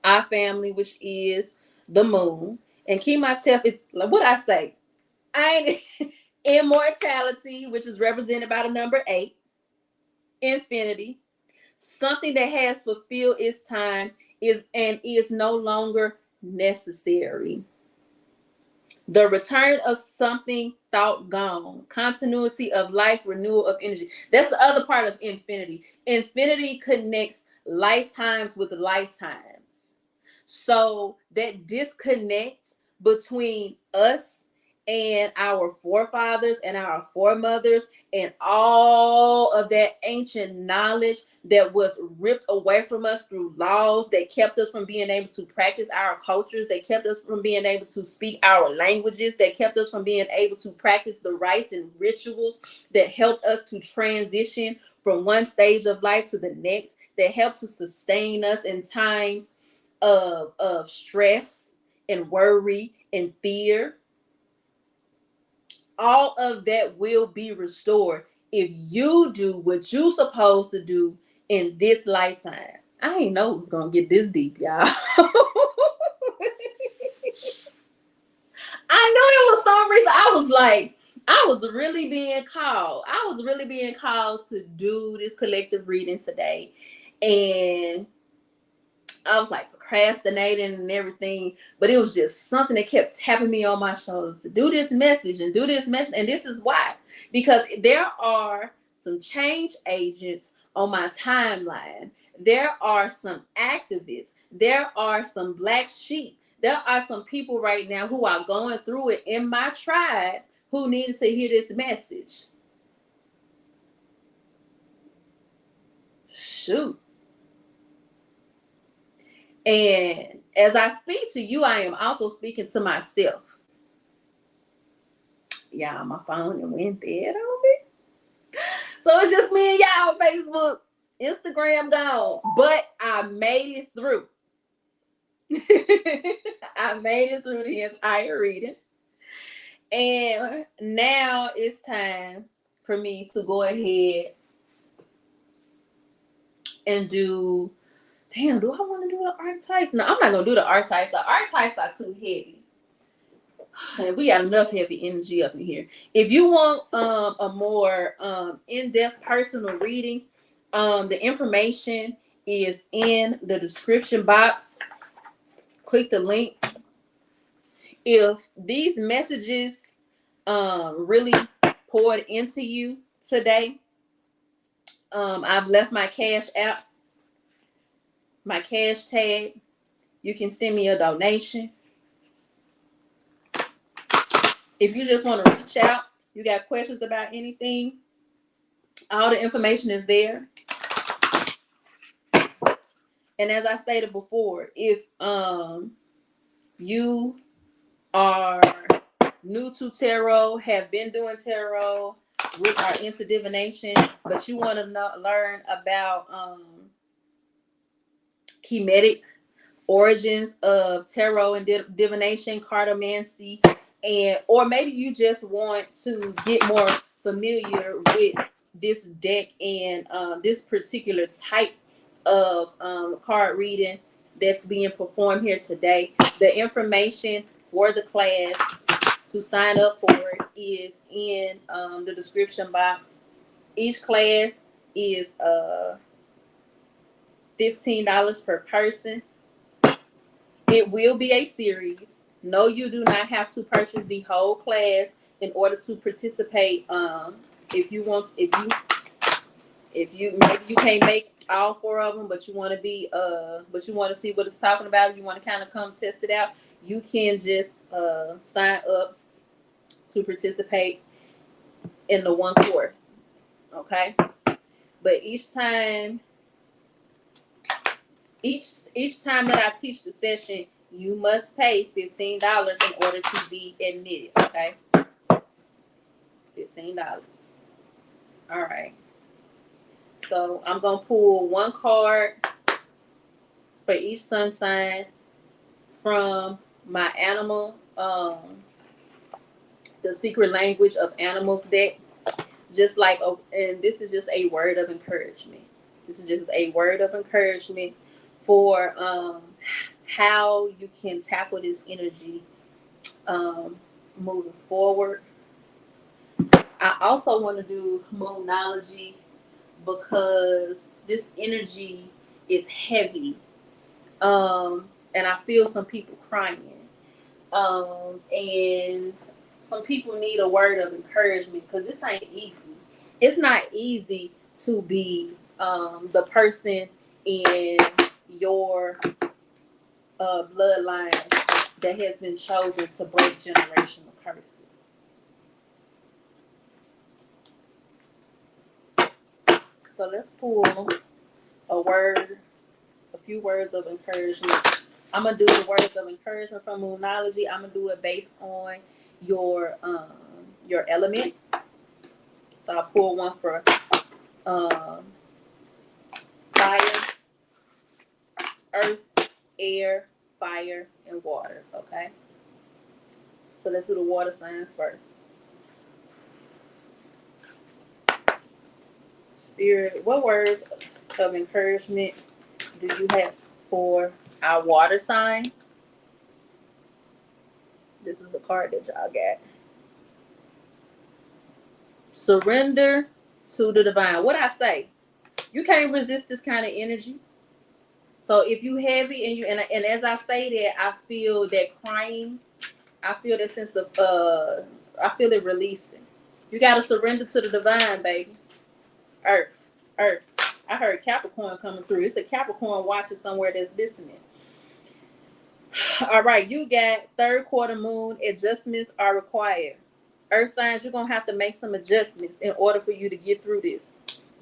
Speaker 1: our family, which is the moon. And Kematef is, what I say, immortality, which is represented by the number 8, infinity, something that has fulfilled its time is no longer necessary. The return of something thought gone, continuity of life, renewal of energy. That's the other part of infinity. Infinity connects lifetimes with lifetimes. So that disconnect between us and our forefathers and our foremothers and all of that ancient knowledge that was ripped away from us through laws that kept us from being able to practice our cultures, that kept us from being able to speak our languages, that kept us from being able to practice the rites and rituals that helped us to transition from one stage of life to the next, that helped to sustain us in times of stress and worry and fear. All of that will be restored if you do what you're supposed to do in this lifetime. I ain't know it was gonna get this deep, y'all. I knew it was some reason. I was really being called. I was really being called to do this collective reading today. And I was like procrastinating and everything, but it was just something that kept tapping me on my shoulders to do this message and do this message. And this is why, because there are some change agents on my timeline. There are some activists. There are some black sheep. There are some people right now who are going through it in my tribe who needed to hear this message. Shoot. And as I speak to you, I am also speaking to myself. Y'all, my phone and went dead on me. So it's just me and y'all, Facebook, Instagram gone. But I made it through. I made it through the entire reading. And now it's time for me to go ahead and do. Damn, do I want to do the archetypes? No, I'm not going to do the archetypes. The archetypes are too heavy. And we got enough heavy energy up in here. If you want a more in-depth personal reading, the information is in the description box. Click the link. If these messages really poured into you today, I've left my cash app, my cash tag. You can send me a donation. If you just want to reach out, you got questions about anything, all the information is there. And as I stated before, if you are new to tarot, have been doing tarot, are into divination, but you want to learn about chemetic origins of tarot and divination, cartomancy, and or maybe you just want to get more familiar with this deck and this particular type of card reading that's being performed here today. The information for the class to sign up for it is in the description box. Each class is $15 per person. It will be a series. No, you do not have to purchase the whole class in order to participate. If you maybe you can't make all 4 of them, but you want to see what it's talking about, you want to kind of come test it out, you can just sign up to participate in the one course. Okay? But each time that I teach the session, you must pay $15 in order to be admitted. Okay? $15. All right. So I'm going to pull one card for each sun sign from my animal, the secret language of animals deck. Just like, and this is just a word of encouragement. This is just a word of encouragement for how you can tackle this energy moving forward. I also want to do moonology because this energy is heavy. And I feel some people crying. And some people need a word of encouragement because this ain't easy. It's not easy to be the person in your bloodline that has been chosen to break generational curses. So let's pull a few words of encouragement. I'm gonna do the words of encouragement from Moonology. I'm gonna do it based on your element. So I'll pull one for um, fire, earth, air, fire, and water. Okay. So let's do the water signs first. Spirit, what words of encouragement do you have for our water signs? This is a card that y'all got. Surrender to the divine. What I say, you can't resist this kind of energy. So if you heavy and as I say that, I feel that crying. I feel that sense of I feel it releasing. You gotta surrender to the divine, baby. Earth. I heard Capricorn coming through. It's a Capricorn watching somewhere that's listening. All right, you got third quarter moon. Adjustments are required. Earth signs, you're going to have to make some adjustments in order for you to get through this.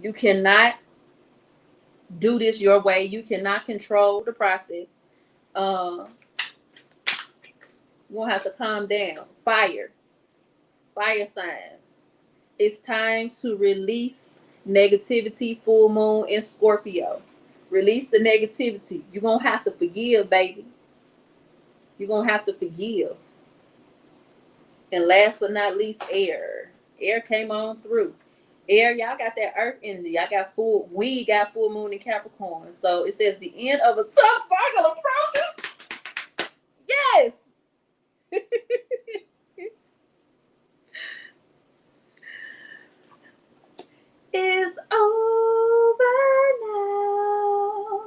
Speaker 1: You cannot do this your way. You cannot control the process. You're going to have to calm down. Fire signs. It's time to release negativity. Full moon in Scorpio. Release the negativity. You're going to have to forgive, baby. You're going to have to forgive. And last but not least, air. Air came on through. Air, y'all got that earth energy. We got full moon in Capricorn. So it says the end of a tough cycle approaching. Yes. It's over now.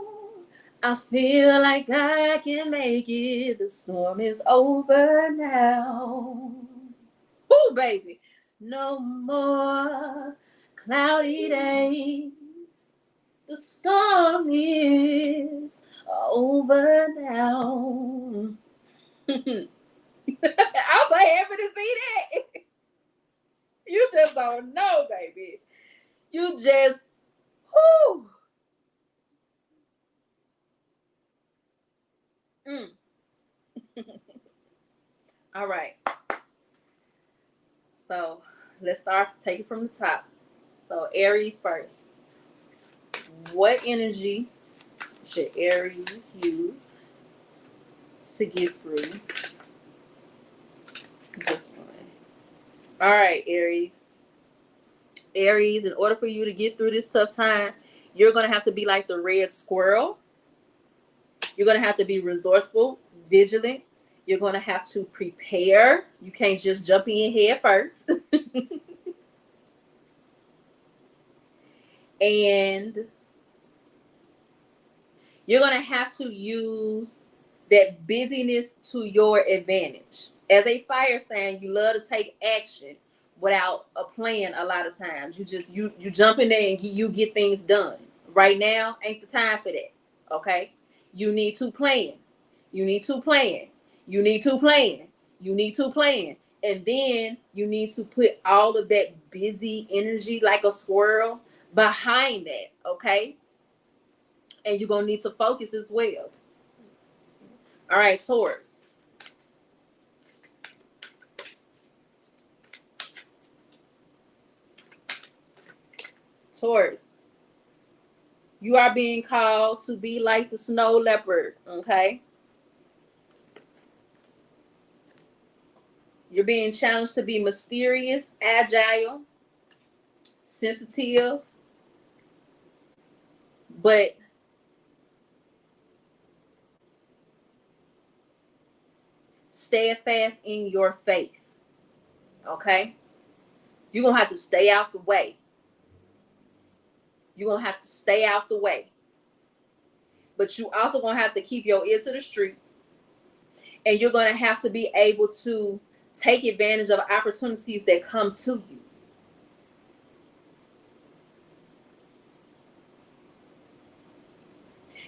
Speaker 1: I feel like I can make it. The storm is over now. Ooh, baby. No more cloudy days. The storm is over now. I'm so happy to see that. You just don't know, baby. You just, whoo. All right. So let's start, take it from the top. So Aries first. What energy should Aries use to get through this one? All right, Aries. Aries, in order for you to get through this tough time, you're going to have to be like the red squirrel. You're going to have to be resourceful, vigilant. You're going to have to prepare. You can't just jump in head first. And you're going to have to use that busyness to your advantage. As a fire sign, you love to take action without a plan a lot of times. You jump in there and you get things done. Right now ain't the time for that. Okay? You need to plan. You need to plan. You need to plan. You need to plan. And then you need to put all of that busy energy like a squirrel behind that. Okay? And you're going to need to focus as well. All right, Taurus. Taurus. You are being called to be like the snow leopard, okay? You're being challenged to be mysterious, agile, sensitive, but steadfast in your faith, okay? You're going to have to stay out the way. You're going to have to stay out the way. But you also going to have to keep your ear to the streets. And you're going to have to be able to take advantage of opportunities that come to you.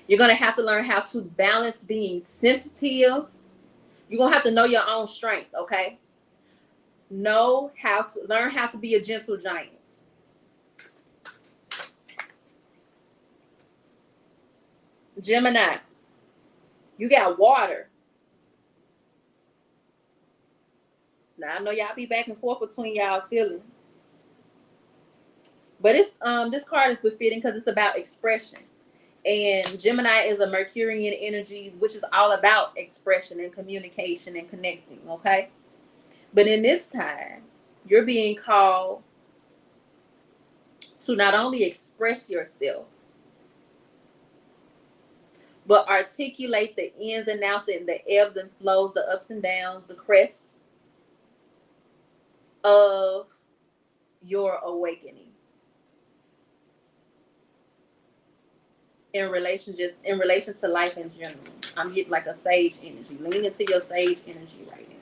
Speaker 1: You're going to have to learn how to balance being sensitive. You're going to have to know your own strength, okay? Learn how to be a gentle giant. Gemini, you got water. Now I know y'all be back and forth between y'all feelings, but it's this card is befitting because it's about expression. And Gemini is a Mercurian energy, which is all about expression and communication and connecting, okay? But in this time, you're being called to not only express yourself, but articulate the ins and outs and the ebbs and flows, the ups and downs, the crests of your awakening in relation to life in general. I'm getting like a sage energy. Lean into your sage energy right now.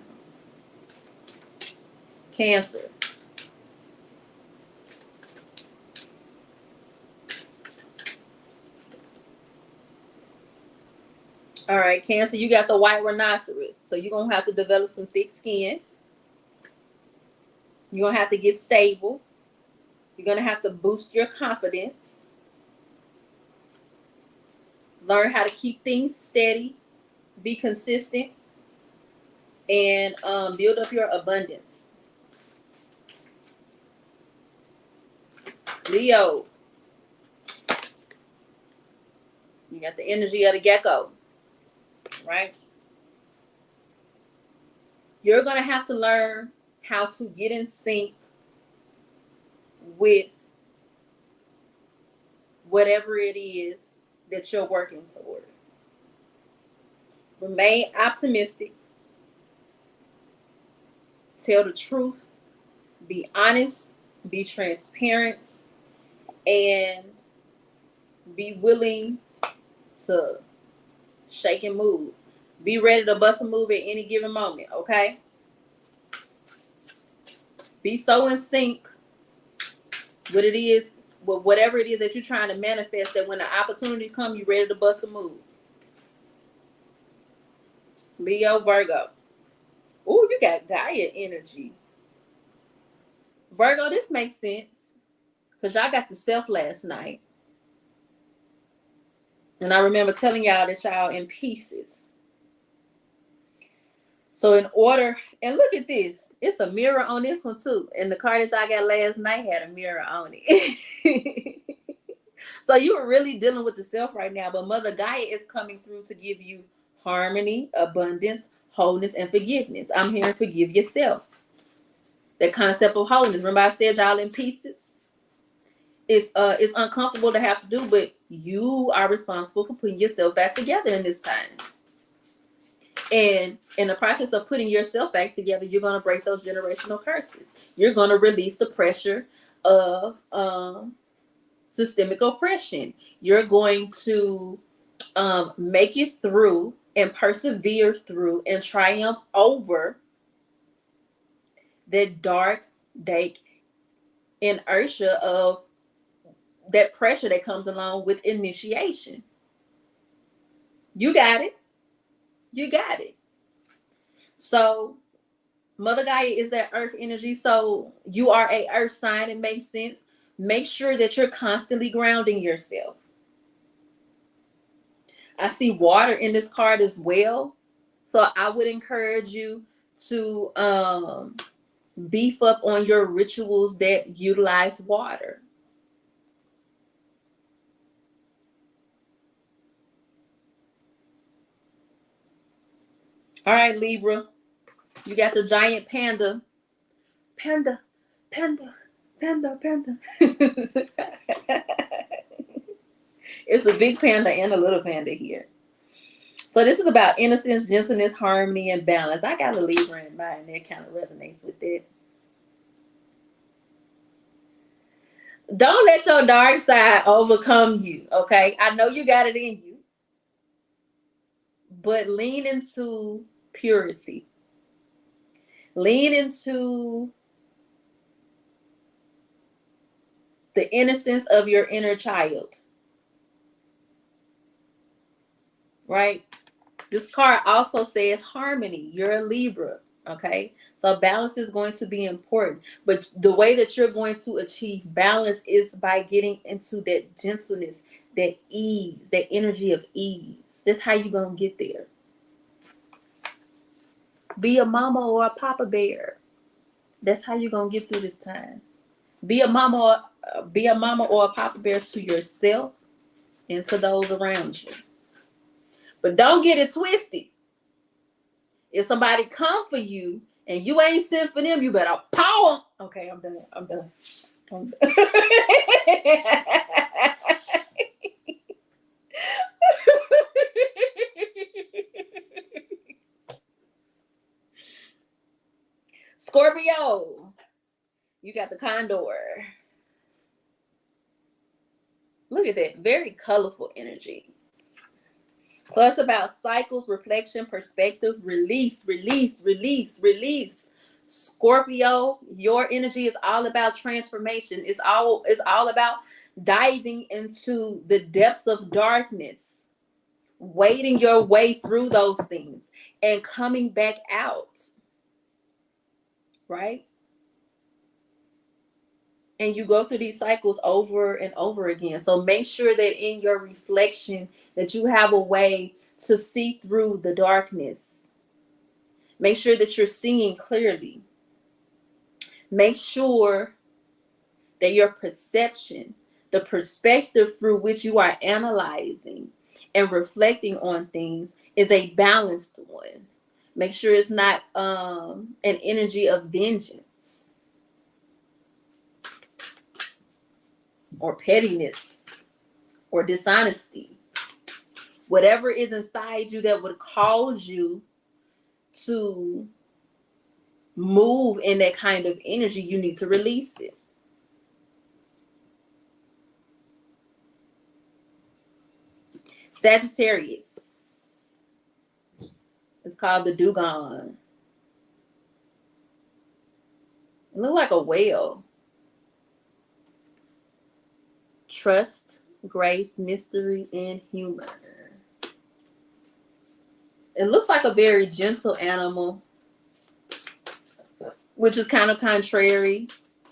Speaker 1: Cancer. All right, Cancer, you got the white rhinoceros. So you're going to have to develop some thick skin. You're going to have to get stable. You're going to have to boost your confidence. Learn how to keep things steady. Be consistent. And build up your abundance. Leo. You got the energy of the gecko. Right? You're going to have to learn how to get in sync with whatever it is that you're working toward. Remain optimistic. Tell the truth. Be honest. Be transparent. And be willing to shake and move. Be ready to bust a move at any given moment, okay? Be so in sync with it is, with whatever it is that you're trying to manifest, that when the opportunity comes, you're ready to bust a move. Leo, Virgo. Ooh, you got Gaia energy. Virgo, this makes sense because y'all got the self last night. And I remember telling y'all that y'all in pieces. So in order, and look at this, it's a mirror on this one too. And the card that y'all got last night had a mirror on it. So you are really dealing with the self right now, but Mother Gaia is coming through to give you harmony, abundance, wholeness, and forgiveness. I'm hearing forgive yourself. That concept of wholeness. Remember I said y'all in pieces? It's uncomfortable to have to do, but you are responsible for putting yourself back together in this time. And in the process of putting yourself back together, you're going to break those generational curses. You're going to release the pressure of systemic oppression. You're going to make it through and persevere through and triumph over that dark, dank inertia of that pressure that comes along with initiation. You got it. You got it. So Mother Gaia is that earth energy. So you are a earth sign. It makes sense. Make sure that you're constantly grounding yourself. I see water in this card as well. So I would encourage you to beef up on your rituals that utilize water. All right, Libra. You got the giant panda. Panda, panda, panda, panda. It's a big panda and a little panda here. So this is about innocence, gentleness, harmony, and balance. I got a Libra in mind that kind of resonates with it. Don't let your dark side overcome you, okay? I know you got it in you. But lean into purity. Lean into the innocence of your inner child. Right? This card also says harmony. You're a Libra. Okay, so balance is going to be important, but the way that you're going to achieve balance is by getting into that gentleness, that ease, that energy of ease. That's how you're going to get there. Be a mama or a papa bear. That's how you're going to get through this time. Be a mama or a papa bear to yourself and to those around you. But don't get it twisted. If somebody come for you and you ain't sent for them, you better power. Okay, I'm done. I'm done. Scorpio, you got the condor. Look at that. Very colorful energy. So it's about cycles, reflection, perspective, release, release, release, release. Scorpio, your energy is all about transformation. It's all about diving into the depths of darkness, wading your way through those things and coming back out. Right? And you go through these cycles over and over again. So make sure that in your reflection that you have a way to see through the darkness. Make sure that you're seeing clearly. Make sure that your perception, the perspective through which you are analyzing and reflecting on things is a balanced one. Make sure it's not an energy of vengeance or pettiness or dishonesty. Whatever is inside you that would cause you to move in that kind of energy, you need to release it. Sagittarius. It's called the dugong. It looks like a whale. Trust, grace, mystery, and humor. It looks like a very gentle animal, which is kind of contrary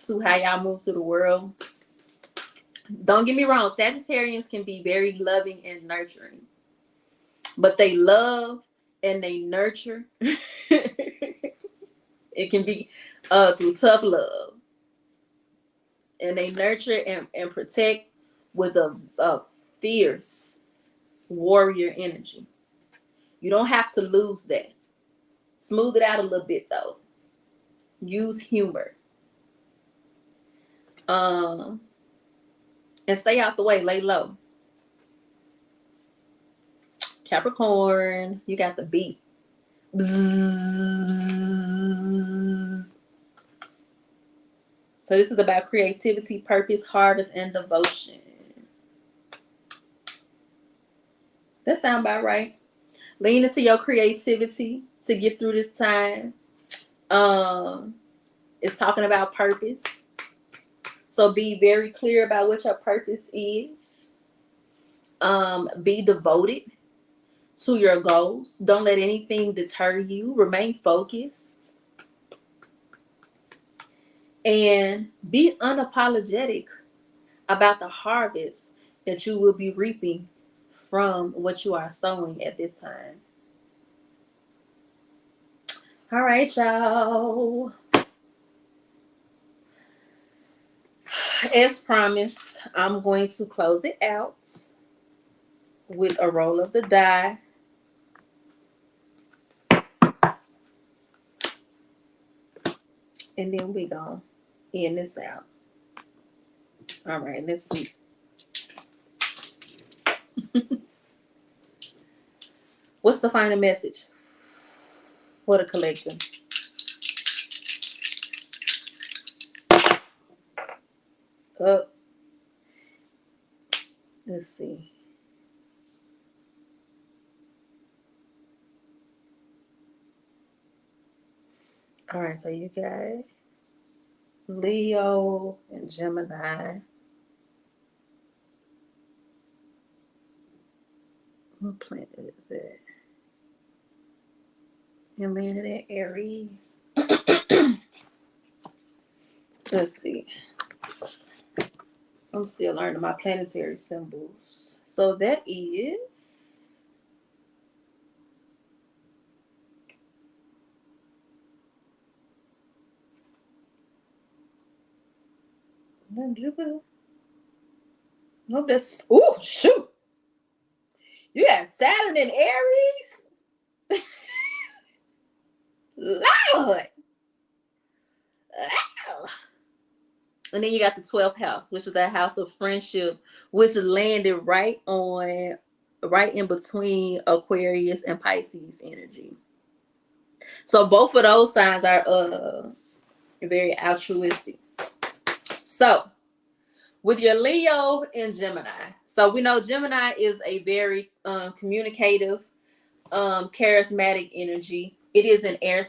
Speaker 1: to how y'all move through the world. Don't get me wrong, Sagittarians can be very loving and nurturing, but they love and they nurture. It can be through tough love, and they nurture and protect with a fierce warrior energy. You don't have to lose that. Smooth it out a little bit though. Use humor. And stay out the way. Lay low. Capricorn, you got the beat. Bzzz. So this is about creativity, purpose, harvest, and devotion. That sound about right. Lean into your creativity to get through this time. It's talking about purpose. So be very clear about what your purpose is. Be devoted to your goals. Don't let anything deter you. Remain focused. And be unapologetic about the harvest that you will be reaping from what you are sowing at this time. All right, y'all. As promised, I'm going to close it out with a roll of the die. And then we gonna end this out. All right, let's see. What's the final message for the collective? Let's see. All right, so you got Leo and Gemini. What planet is that? and landed at Aries. Let's see. I'm still learning my planetary symbols. So that is Jupiter. No, that's oh shoot. You got Saturn in Aries. Lord. Ow. And then you got the 12th house, which is the house of friendship, which landed right in between Aquarius and Pisces energy. So both of those signs are very altruistic. So with your Leo and Gemini, so we know Gemini is a very communicative, charismatic energy. It is an air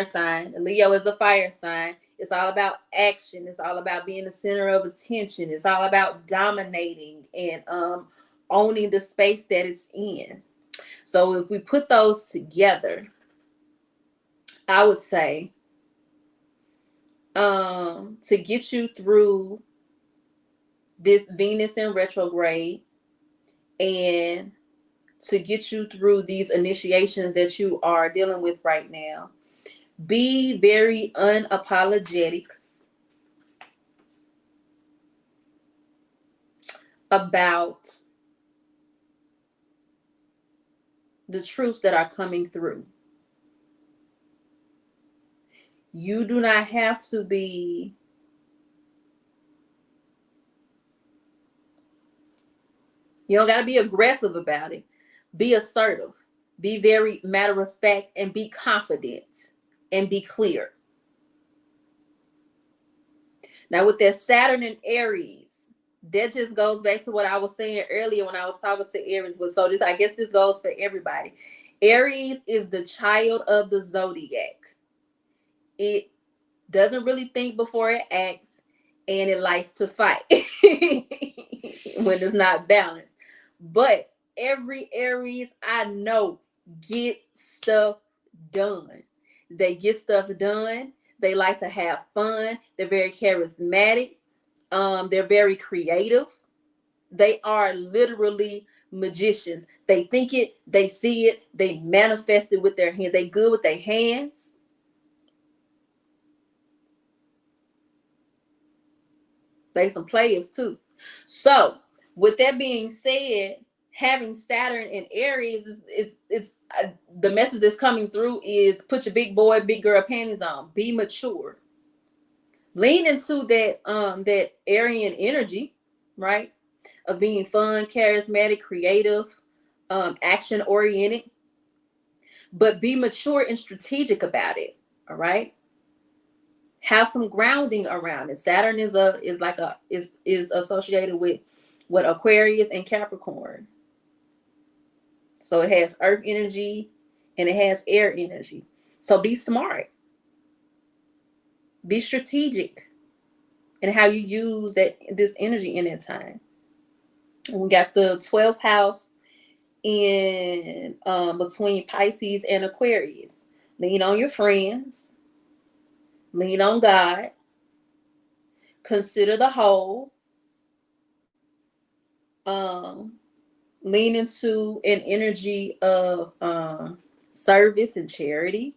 Speaker 1: sign. Leo is a fire sign. It's all about action. It's all about being the center of attention. It's all about dominating and owning the space that it's in. So if we put those together, I would say to get you through this Venus in retrograde and to get you through these initiations that you are dealing with right now, be very unapologetic about the truths that are coming through. You do not have to be you don't got to be aggressive about it. Be assertive. Be very matter of fact and be confident and be clear. Now with that Saturn in Aries, that just goes back to what I was saying earlier when I was talking to Aries. But so I guess this goes for everybody. Aries is the child of the zodiac. It doesn't really think before it acts, and it likes to fight when it's not balanced. But every Aries I know gets stuff done. They get stuff done. They like to have fun. They're very charismatic. They're very creative. They are literally magicians. They think it, they see it, they manifest it with their hands. They good with their hands. They some players too. So with that being said, having Saturn in Aries is the message that's coming through is put your big boy, big girl panties on. Be mature. Lean into that Aryan energy, right? Of being fun, charismatic, creative, action oriented, but be mature and strategic about it. All right. Have some grounding around it. Saturn is associated with what Aquarius and Capricorn. So it has earth energy and it has air energy. So be smart. Be strategic in how you use this energy in that time. And we got the 12th house in between Pisces and Aquarius. Lean on your friends. Lean on God. Consider the whole. Lean into an energy of service and charity.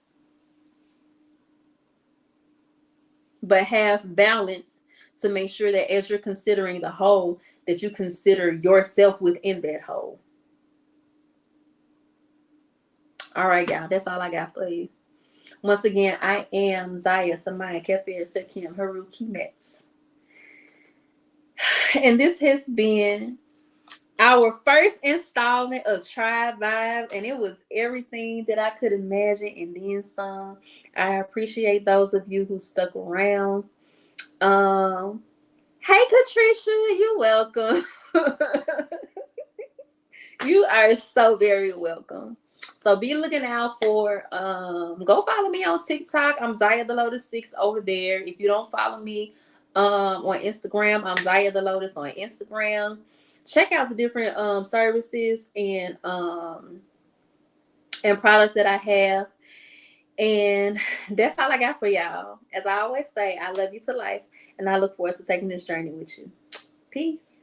Speaker 1: But have balance to make sure that as you're considering the whole, that you consider yourself within that whole. All right, y'all. That's all I got for you. Once again, I am Zaya Samaya Kefir Sekim Haru Kimetz. And this has been our first installment of Tribe Vibe, and it was everything that I could imagine and then some. I appreciate those of you who stuck around. Hey Katricia, you're welcome. You are so very welcome. So be looking out for go follow me on TikTok. I'm Zaya the Lotus 6 over there. If you don't follow me on Instagram, I'm Zaya the Lotus on Instagram. Check out the different services and and products that I have. And that's all I got for y'all. As I always say, I love you to life, and I look forward to taking this journey with you. Peace.